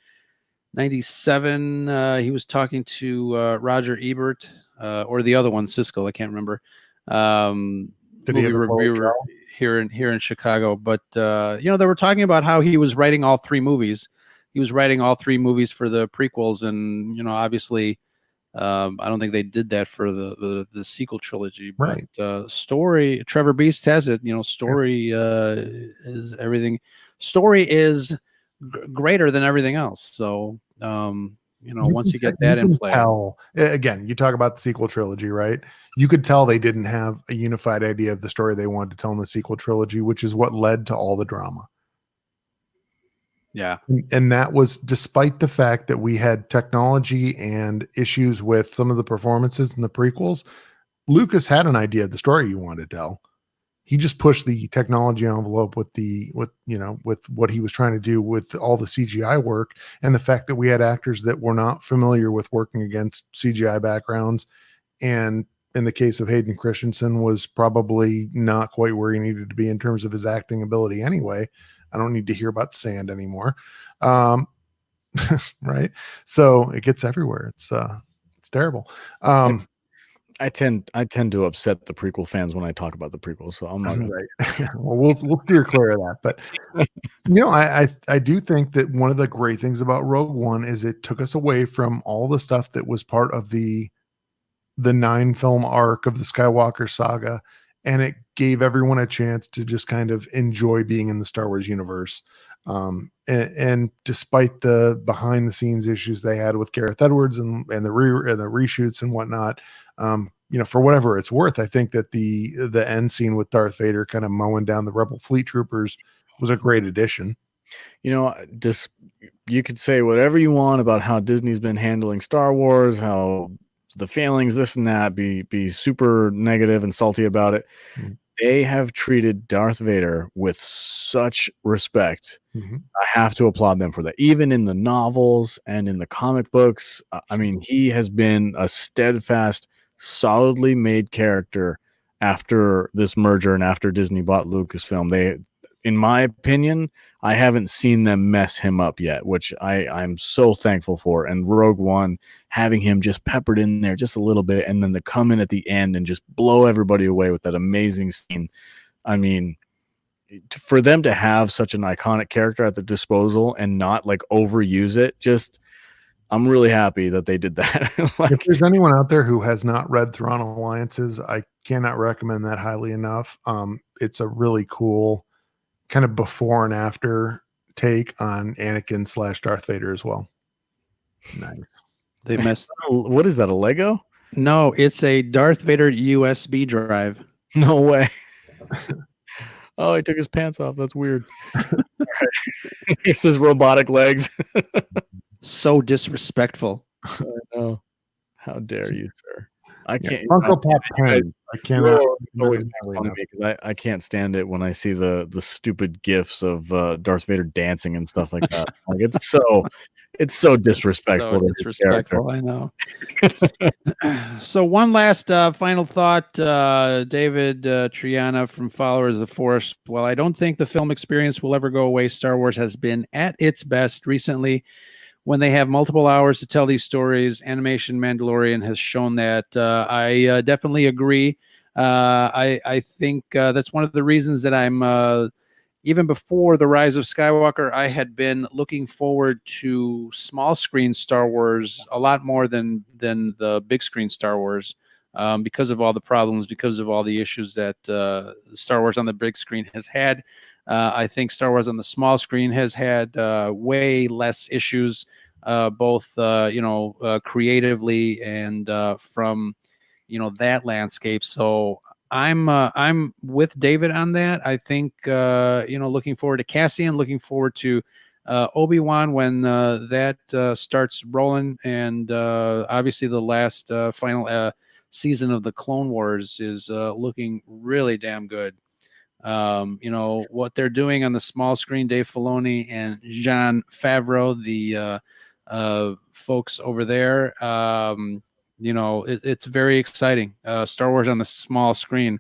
He was talking to Roger Ebert, or the other one, Siskel. I can't remember. Did he Movie have a reviewer here in Chicago. But they were talking about how he was writing all three movies. He was writing all three movies for the prequels, and obviously, I don't think they did that for the sequel trilogy. Right. But story, Trevor Beast has it. Story is everything. Story is greater than everything else. So, once you get that in play. Again, you talk about the sequel trilogy, right? You could tell they didn't have a unified idea of the story they wanted to tell in the sequel trilogy, which is what led to all the drama. Yeah. And that was despite the fact that we had technology and issues with some of the performances in the prequels. Lucas had an idea of the story you wanted to tell. He just pushed the technology envelope with what he was trying to do with all the CGI work, and the fact that we had actors that were not familiar with working against CGI backgrounds. And in the case of Hayden Christensen, was probably not quite where he needed to be in terms of his acting ability anyway. I don't need to hear about sand anymore. Right. So it gets everywhere. It's terrible. I tend to upset the prequel fans when I talk about the prequels, so I'm not right. Well, we'll steer clear of that. But I do think that one of the great things about Rogue One is it took us away from all the stuff that was part of the 9-film arc of the Skywalker saga, and it gave everyone a chance to just kind of enjoy being in the Star Wars universe. And despite the behind the scenes issues they had with Gareth Edwards and the reshoots and whatnot, for whatever it's worth, I think that the end scene with Darth Vader kind of mowing down the Rebel fleet troopers was a great addition. Just you could say whatever you want about how Disney's been handling Star Wars, how the failings, this and that, be super negative and salty about it. Mm-hmm. They have treated Darth Vader with such respect. Mm-hmm. I have to applaud them for that. Even in the novels and in the comic books, I mean, he has been a steadfast, solidly made character after this merger and after Disney bought Lucasfilm. In my opinion, I haven't seen them mess him up yet, which I'm so thankful for. And Rogue One, having him just peppered in there just a little bit, and then to come in at the end and just blow everybody away with that amazing scene. I mean, for them to have such an iconic character at their disposal and not like overuse it, I'm really happy that they did that. If there's anyone out there who has not read Thrawn Alliances, I cannot recommend that highly enough. It's a really cool kind of before and after take on Anakin / Darth Vader as well. Nice. They messed. What is that? A Lego? No, it's a Darth Vader USB drive. No way. Oh, he took his pants off. That's weird. Here's his robotic legs. So disrespectful. I know. How dare you, sir? I can't. Uncle Pop Pen. I cannot. Always funny because I can't stand it when I see the stupid gifs of Darth Vader dancing and stuff like that. Like it's so disrespectful. So disrespectful. I know. So one last final thought, David Triana from Followers of the Force. While I don't think the film experience will ever go away, Star Wars has been at its best recently. When they have multiple hours to tell these stories, Animation Mandalorian has shown that. I definitely agree. I think that's one of the reasons that I'm, even before The Rise of Skywalker, I had been looking forward to small screen Star Wars a lot more than the big screen Star Wars, because of all the problems, because of all the issues that Star Wars on the big screen has had. I think Star Wars on the small screen has had way less issues, both creatively and from that landscape. So I'm with David on that. I think looking forward to Cassian, looking forward to Obi-Wan when that starts rolling, and obviously the last final season of the Clone Wars is looking really damn good. what they're doing on the small screen, Dave Filoni and Jon Favreau, the folks over there. It's very exciting. Star Wars on the small screen.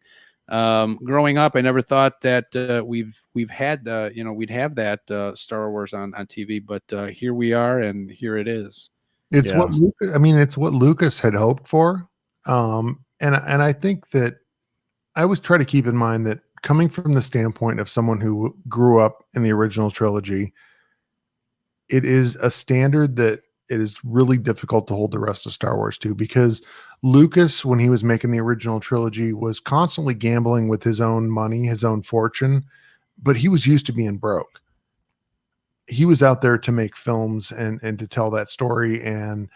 Growing up, I never thought that we'd have that Star Wars on TV, but here we are, and here it is. It's what Lucas had hoped for, and I think that I always try to keep in mind that coming from the standpoint of someone who grew up in the original trilogy, it is a standard that it is really difficult to hold the rest of Star Wars to, because Lucas, when he was making the original trilogy, was constantly gambling with his own money, his own fortune, but he was used to being broke. He was out there to make films and to tell that story, and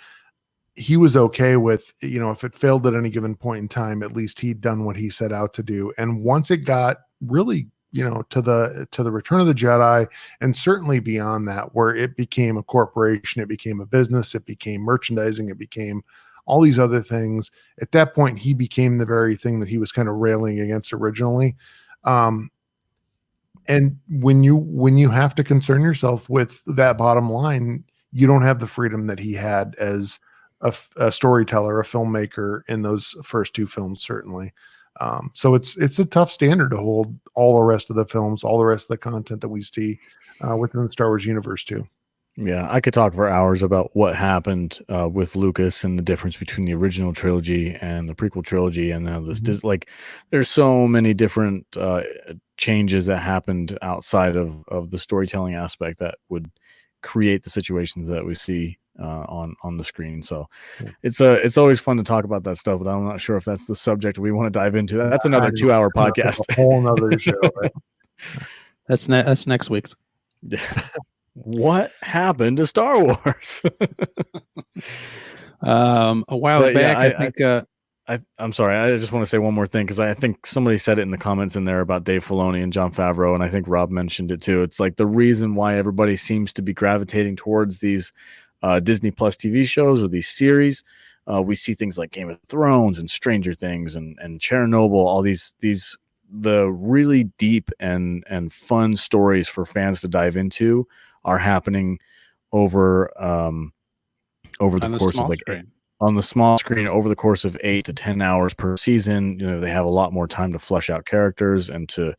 he was okay with, if it failed at any given point in time, at least he'd done what he set out to do. And once it got really, to the Return of the Jedi, and certainly beyond that, where it became a corporation, it became a business, it became merchandising, it became all these other things. At that point, he became the very thing that he was kind of railing against originally. And when you have to concern yourself with that bottom line, you don't have the freedom that he had as a storyteller, a filmmaker in those first two films, certainly. So it's a tough standard to hold all the rest of the films, all the rest of the content that we see within the Star Wars universe too. Yeah, I could talk for hours about what happened with Lucas and the difference between the original trilogy and the prequel trilogy, and now this there's so many different changes that happened outside of the storytelling aspect that would create the situations that we see on the screen. So it's always fun to talk about that stuff, but I'm not sure if that's the subject we want to dive into. That's another 2-hour podcast. A whole nother show. Right? That's next week's. What happened to Star Wars? A while back, I think. I'm sorry. I just want to say one more thing, because I think somebody said it in the comments in there about Dave Filoni and Jon Favreau, and I think Rob mentioned it too. It's like the reason why everybody seems to be gravitating towards these Disney Plus TV shows or these series. We see things like Game of Thrones and Stranger Things and Chernobyl, all these the really deep and fun stories for fans to dive into are happening over the course of on the small screen over the course of 8 to 10 hours per season. They have a lot more time to flesh out characters and to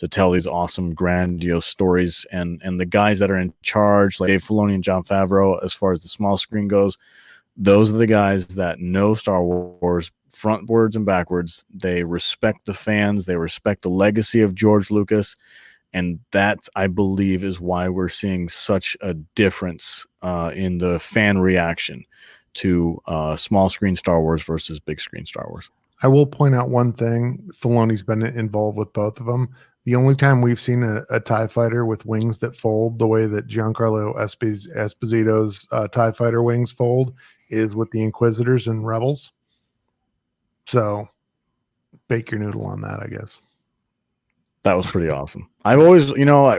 tell these awesome, grandiose stories. And the guys that are in charge, like Dave Filoni and Jon Favreau, as far as the small screen goes, those are the guys that know Star Wars frontwards and backwards. They respect the fans. They respect the legacy of George Lucas. And that, I believe, is why we're seeing such a difference in the fan reaction to small screen Star Wars versus big screen Star Wars. I will point out one thing. Filoni's been involved with both of them. The only time we've seen a TIE fighter with wings that fold the way that Giancarlo Esposito's TIE fighter wings fold is with the Inquisitors and Rebels. So bake your noodle on that, I guess. That was pretty awesome. I've always,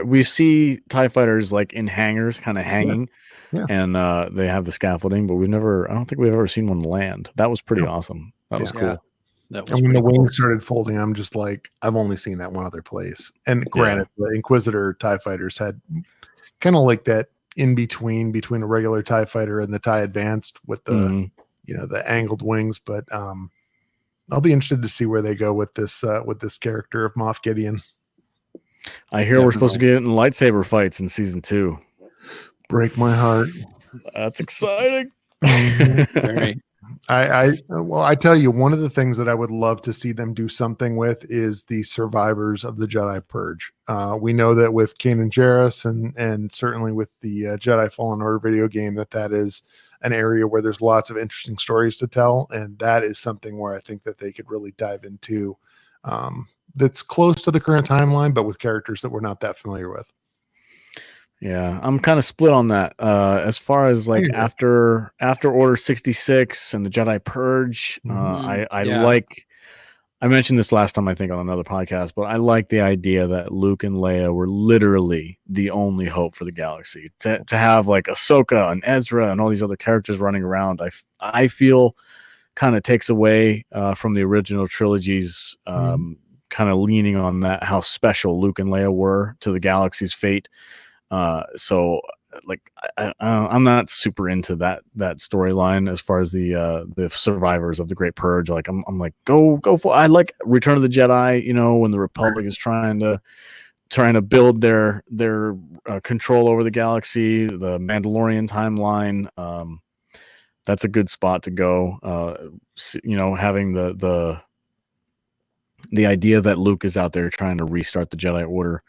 we see TIE fighters like in hangars kind of hanging. Yeah. And they have the scaffolding, but I don't think we've ever seen one land. That was pretty awesome. That was cool. And when the wings started folding, I'm just like, I've only seen that one other place. And granted, the Inquisitor TIE fighters had kind of like that in between a regular TIE fighter and the TIE Advanced with the, the angled wings. But I'll be interested to see where they go with this character of Moff Gideon. I hear we're supposed to get in lightsaber fights in season 2. Break my heart. That's exciting. I tell you, one of the things that I would love to see them do something with is the survivors of the Jedi Purge. We know that with Kanan Jarrus and certainly with the Jedi Fallen Order video game, that is an area where there's lots of interesting stories to tell. And that is something where I think that they could really dive into that's close to the current timeline, but with characters that we're not that familiar with. Yeah, I'm kind of split on that. As far as like after Order 66 and the Jedi Purge, I mentioned this last time, I think, on another podcast, but I like the idea that Luke and Leia were literally the only hope for the galaxy. To have like Ahsoka and Ezra and all these other characters running around, I feel kind of takes away from the original trilogy's kind of leaning on that, how special Luke and Leia were to the galaxy's fate. So like I'm not super into that storyline as far as the survivors of the Great Purge. Like I'm like go for. I like Return of the Jedi. You know, when the Republic is trying to build their control over the galaxy, the Mandalorian timeline. That's a good spot to go. Having the idea that Luke is out there trying to restart the Jedi Order.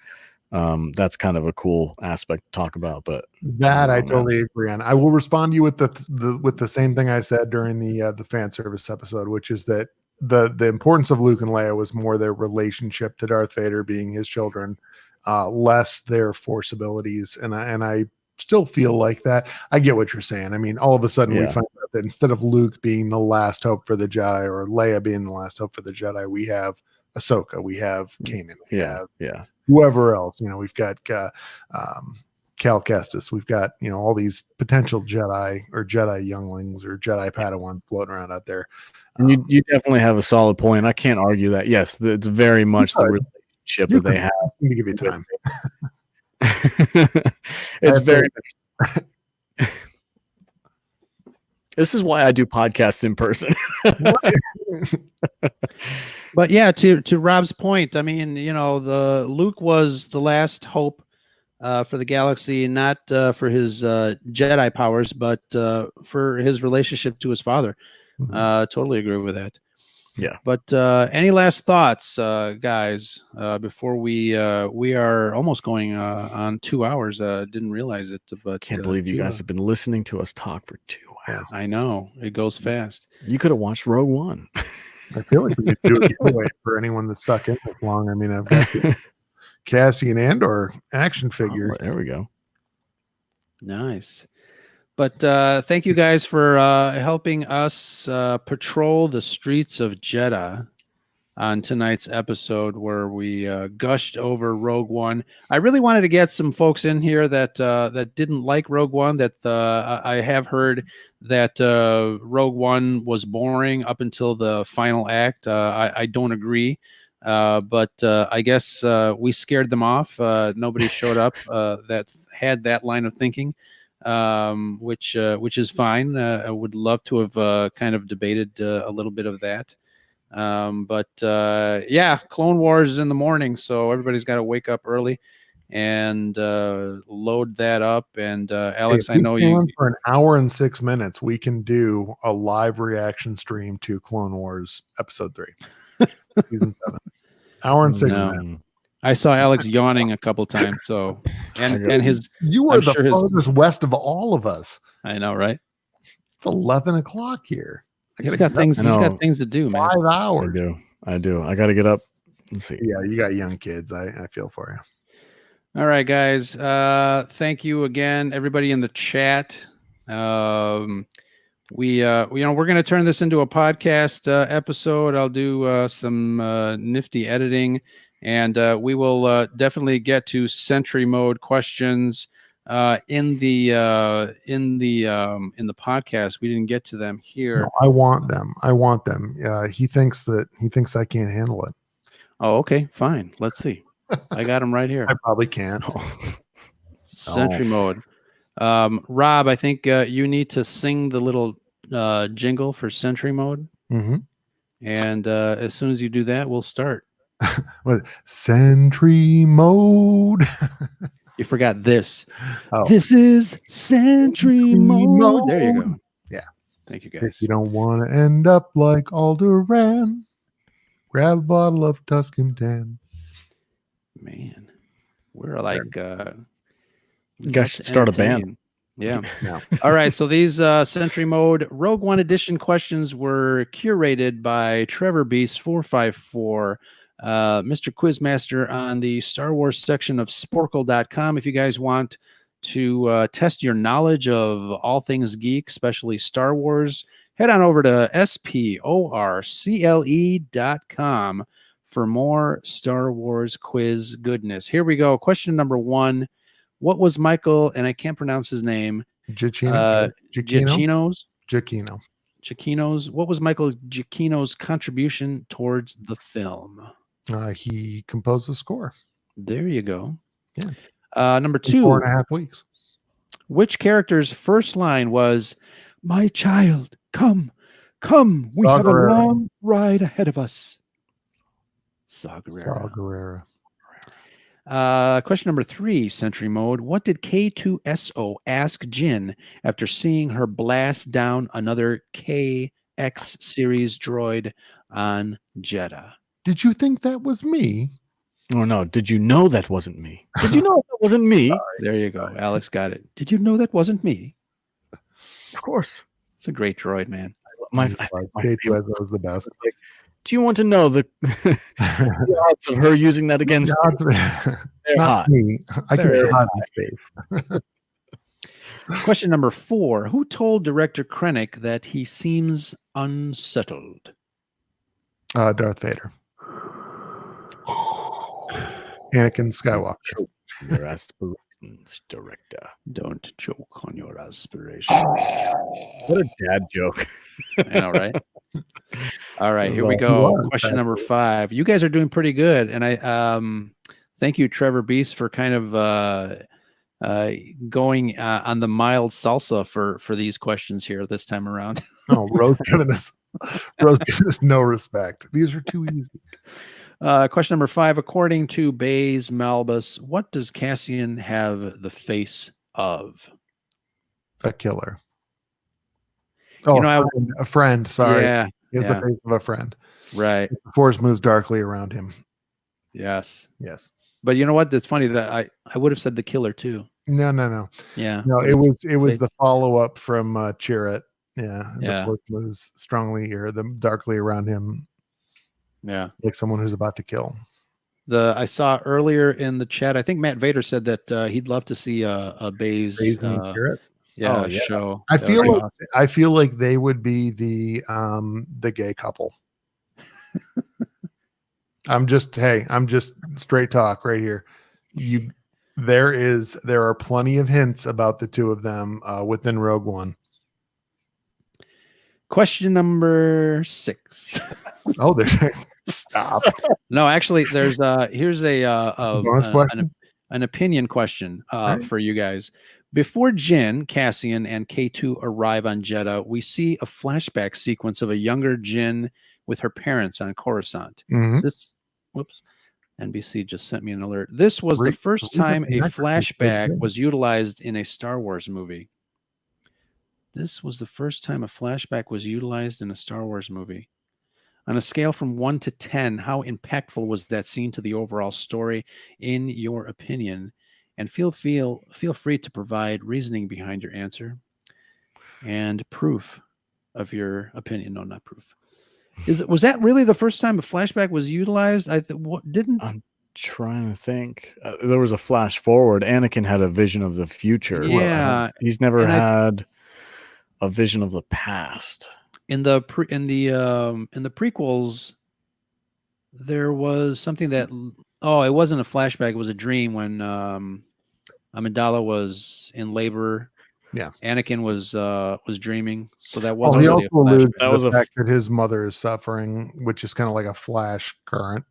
That's kind of a cool aspect to talk about. But that I totally agree on. I will respond to you with the same thing I said during the fan service episode, which is that the importance of Luke and Leia was more their relationship to Darth Vader being his children, less their Force abilities. And I still feel like that. I get what you're saying. I mean, all of a sudden we find out that instead of Luke being the last hope for the Jedi or Leia being the last hope for the Jedi, we have Ahsoka, we have Kanan, we have whoever else. We've got Cal Kestis, we've got all these potential Jedi or Jedi younglings or Jedi Padawan floating around out there. You definitely have a solid point. I can't argue that. Yes, it's very much the relationship that they have. To give you time. It's very. This is why I do podcasts in person. But yeah, to Rob's point, I mean, the Luke was the last hope for the galaxy, not for his Jedi powers, but for his relationship to his father. Totally agree with that. Yeah. But any last thoughts, guys, before we are almost going on 2 hours. Didn't realize it, but can't believe you guys have been listening to us talk for 2 hours. I know it goes fast. You could have watched Rogue One. I feel like we could do a giveaway for anyone that's stuck in this long. I mean, I've got the Cassian Andor action figure. There we go. Nice. But thank you guys for helping us patrol the streets of Jeddah on tonight's episode, where we gushed over Rogue One. I really wanted to get some folks in here that didn't like Rogue One. That I have heard that Rogue One was boring up until the final act. I don't agree. But I guess we scared them off. Nobody showed up that had that line of thinking. Which is fine. I would love to have kind of debated a little bit of that. But Clone Wars is in the morning, so everybody's got to wake up early and load that up. And Alex, I know you for an hour and 6 minutes, we can do a live reaction stream to Clone Wars episode 3, season 7. Hour and 6 minutes. I saw Alex yawning a couple times. So, and his you are the farthest west of all of us. I know, right? It's 11 o'clock here. He's got things to do, man. 5 hours. I do. I got to get up. Let's see. Yeah, you got young kids. I feel for you. All right, guys. Thank you again, everybody in the chat. We're going to turn this into a podcast episode. I'll do some nifty editing. And we will definitely get to Sentry Mode questions in the podcast. We didn't get to them here. No, I want them. He thinks I can't handle it. Oh, okay, fine. Let's see. I got them right here. I probably can't. Sentry Mode. Rob, I think you need to sing the little jingle for Sentry Mode. Mm-hmm. And as soon as you do that, we'll start. What? Sentry Mode. You forgot this. Oh. This is Sentry Mode. There you go. Yeah. Thank you, guys. If you don't want to end up like Alderaan, grab a bottle of Tuscan Tan. Man, we're like you guys should start a band. Yeah. No. All right. So these Sentry Mode Rogue One edition questions were curated by Trevor Beast 454. Mr. Quizmaster on the Star Wars section of Sporkle.com. If you guys want to test your knowledge of all things geek, especially Star Wars, head on over to sporcle.com for more Star Wars quiz goodness. Here we go. Question number 1. What was Michael, and I can't pronounce his name, Giacchino's? What was Michael Giacchino's contribution towards the film? He composed the score. There you go. Yeah. Number In 2. 4.5 weeks. Which character's first line was, "My child, come, come, we have a long ride ahead of us"? Saw Gerrera. Question number 3, Sentry Mode. What did K2SO ask Jin after seeing her blast down another KX series droid on Jeddah? Did you think that was me? Oh, no. Did you know that wasn't me? Did you know that wasn't me? Sorry. There you go. Alex got it. Did you know that wasn't me? Of course. It's a great droid, man. My K2SO was the best. Like, do you want to know the odds of her using that against you? Not me. I can get hot in space. Question number 4. Who told director Krennic that he seems unsettled? Darth Vader. Anakin Skywalker. Your aspirations, director. Don't choke on your aspirations. What a dad joke. I know, right? All right, here we go. Question number 5. You guys are doing pretty good, and I thank you, Trevor Beast, for kind of going on the mild salsa for these questions here this time around. Oh, Rose giving us no respect. These are too easy. Question number 5. According to Bays Malbus, what does Cassian have the face of? A killer. Oh, a friend. Sorry. Yeah. He has the face of a friend. Right. The force moves darkly around him. Yes. Yes. But you know what? That's funny that I would have said the killer too. No. Yeah. No, it was the follow-up from Chirrut. Yeah. Yeah. The force moves strongly or the darkly around him. Yeah. Like someone who's about to kill. I saw earlier in the chat, I think Matt Vader said that he'd love to see a Bays show. I feel like they would be the gay couple. I'm just straight talk right here. There are plenty of hints about the two of them within Rogue One. Question number 6. Oh, there's stop. No, actually, here's question? an opinion question Right. for you guys. Before Jin, Cassian, and K2 arrive on Jeddah, we see a flashback sequence of a younger Jin with her parents on Coruscant. Mm-hmm. NBC just sent me an alert. This was the first time a flashback was utilized in a Star Wars movie. This was the first time a flashback was utilized in a Star Wars movie. On a scale from 1 to 10, how impactful was that scene to the overall story, in your opinion? And feel free to provide reasoning behind your answer and proof of your opinion. No, not proof. Was that really the first time a flashback was utilized? I'm trying to think. There was a flash forward. Anakin had a vision of the future. Yeah, he's never had a vision of the past. In the prequels, there was something that it wasn't a flashback. It was a dream when Amidala was in labor. Yeah, Anakin was dreaming, so that wasn't. He also alluded to the fact that his mother is suffering, which is kind of like a flash current.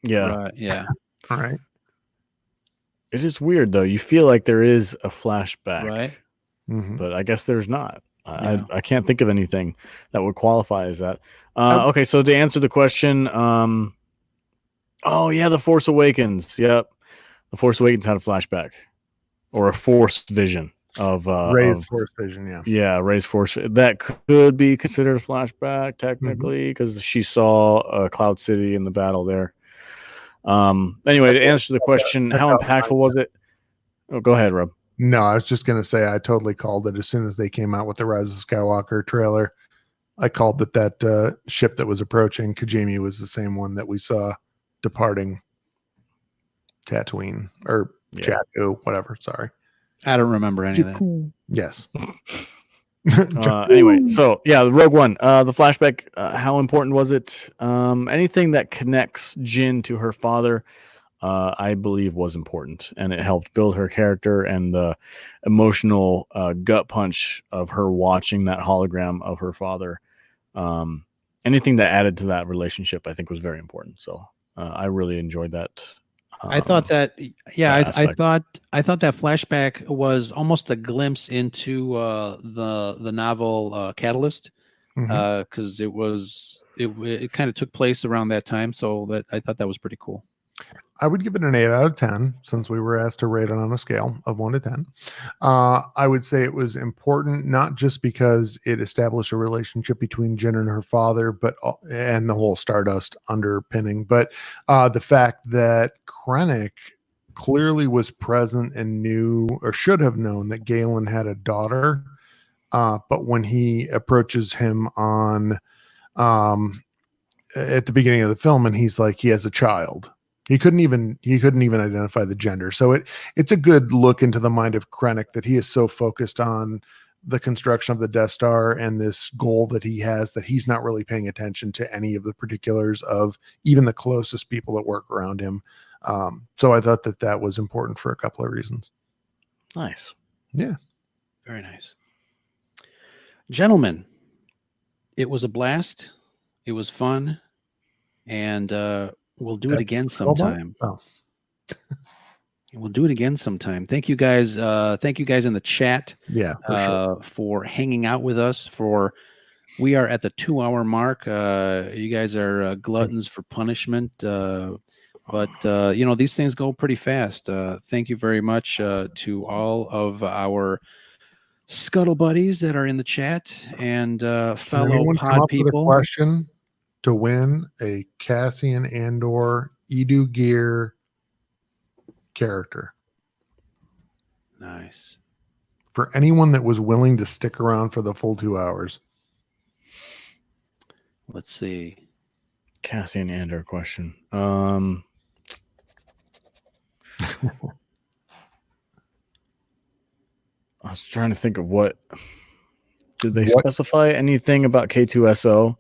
Yeah, right, yeah. All right. It is weird though. You feel like there is a flashback, right? Mm-hmm. But I guess there's not. I can't think of anything that would qualify as that. Okay, so to answer the question, The Force Awakens. Yep, The Force Awakens had a flashback or a force vision of Rey's force vision. Yeah, Rey's force. That could be considered a flashback technically because she saw Cloud City in the battle there. Anyway, to answer the question, how impactful was it? Oh, go ahead, Rob. No, I was just going to say I totally called it as soon as they came out with the Rise of Skywalker trailer. I called that ship that was approaching Kijimi was the same one that we saw departing Tatooine or Jakku, whatever. Sorry. I don't remember any of that. Yes. Anyway, so the Rogue One, the flashback, how important was it? Anything that connects Jin to her father, I believe was important, and it helped build her character and the emotional gut punch of her watching that hologram of her father. Anything that added to that relationship, I think, was very important. So I really enjoyed that. I thought that, yeah, that I aspect. thought that flashback was almost a glimpse into the novel Catalyst, because it kind of took place around that time. So that I thought that was pretty cool. I would give it an 8 out of 10 since we were asked to rate it on a scale of 1 to 10. I would say it was important, not just because it established a relationship between Jyn and her father, and the whole Stardust underpinning, but the fact that Krennic clearly was present and knew or should have known that Galen had a daughter. But when he approaches him on at the beginning of the film, and he's like, he has a child. He couldn't even identify the gender. So it's a good look into the mind of Krennic that he is so focused on the construction of the Death Star and this goal that he has that he's not really paying attention to any of the particulars of even the closest people that work around him. So I thought that was important for a couple of reasons. Nice. Yeah. Very nice. Gentlemen, it was a blast. It was fun. And we'll do it again sometime. Oh. We'll do it again sometime. Thank you guys. Thank you guys in the chat. Yeah, for hanging out with us. We are at the 2-hour mark. You guys are gluttons for punishment. But these things go pretty fast. Thank you very much to all of our Scuttle buddies that are in the chat and fellow pod people. Question to win a Cassian Andor Edu Gear character. Nice. For anyone that was willing to stick around for the full 2 hours. Let's see. Cassian Andor question. I was trying to think of what did they specify anything about K2SO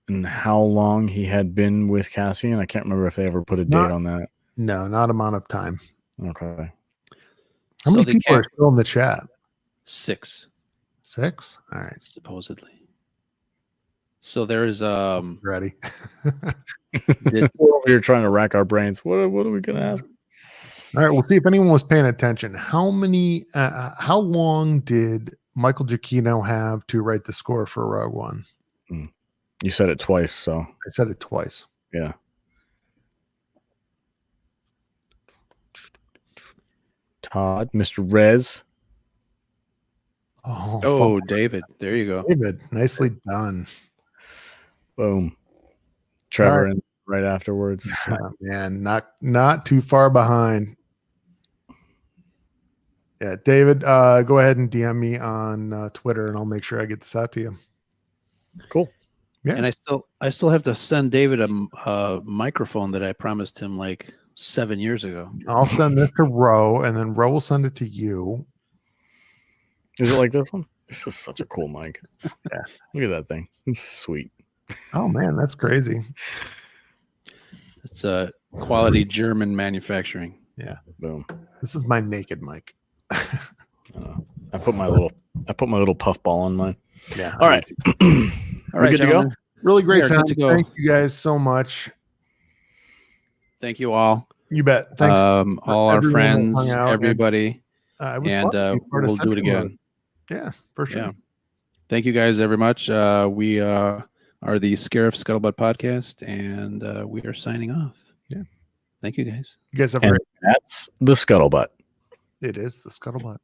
and how long he had been with Cassian? I can't remember if they ever put a date on that. No, not amount of time. Okay. How many people are still in the chat? 6. 6? All right. Supposedly. So there is ready. We're over here trying to rack our brains. What are we gonna ask? All right, we'll see if anyone was paying attention. How long did Michael Giacchino have to write the score for Rogue One? You said it twice, so I said it twice. Yeah. Todd, Mr. Rez. Oh, David. There you go. David, nicely done. Boom. Trevor right afterwards. Man, not too far behind. Yeah, David, go ahead and DM me on Twitter, and I'll make sure I get this out to you. Cool. Yeah, and I still have to send David a microphone that I promised him like 7 years ago. I'll send this to Ro, and then Ro will send it to you. Is it like this one? This is such a cool mic. Yeah, look at that thing. It's sweet. Oh man, that's crazy. It's a quality German manufacturing. Yeah. Boom. This is my naked mic. I put my little puff ball on mine. Yeah. All right. All right, good to go. Really great time. To go. Thank you guys so much. Thank you all. You bet. Thanks. All our friends, everybody. It was and fun. We'll do it again. Yeah, for sure. Yeah. Thank you guys very much. We are the Scarif Scuttlebutt podcast, and we are signing off. Yeah. Thank you guys. You guys have that's the Scuttlebutt. It is the Scuttlebutt.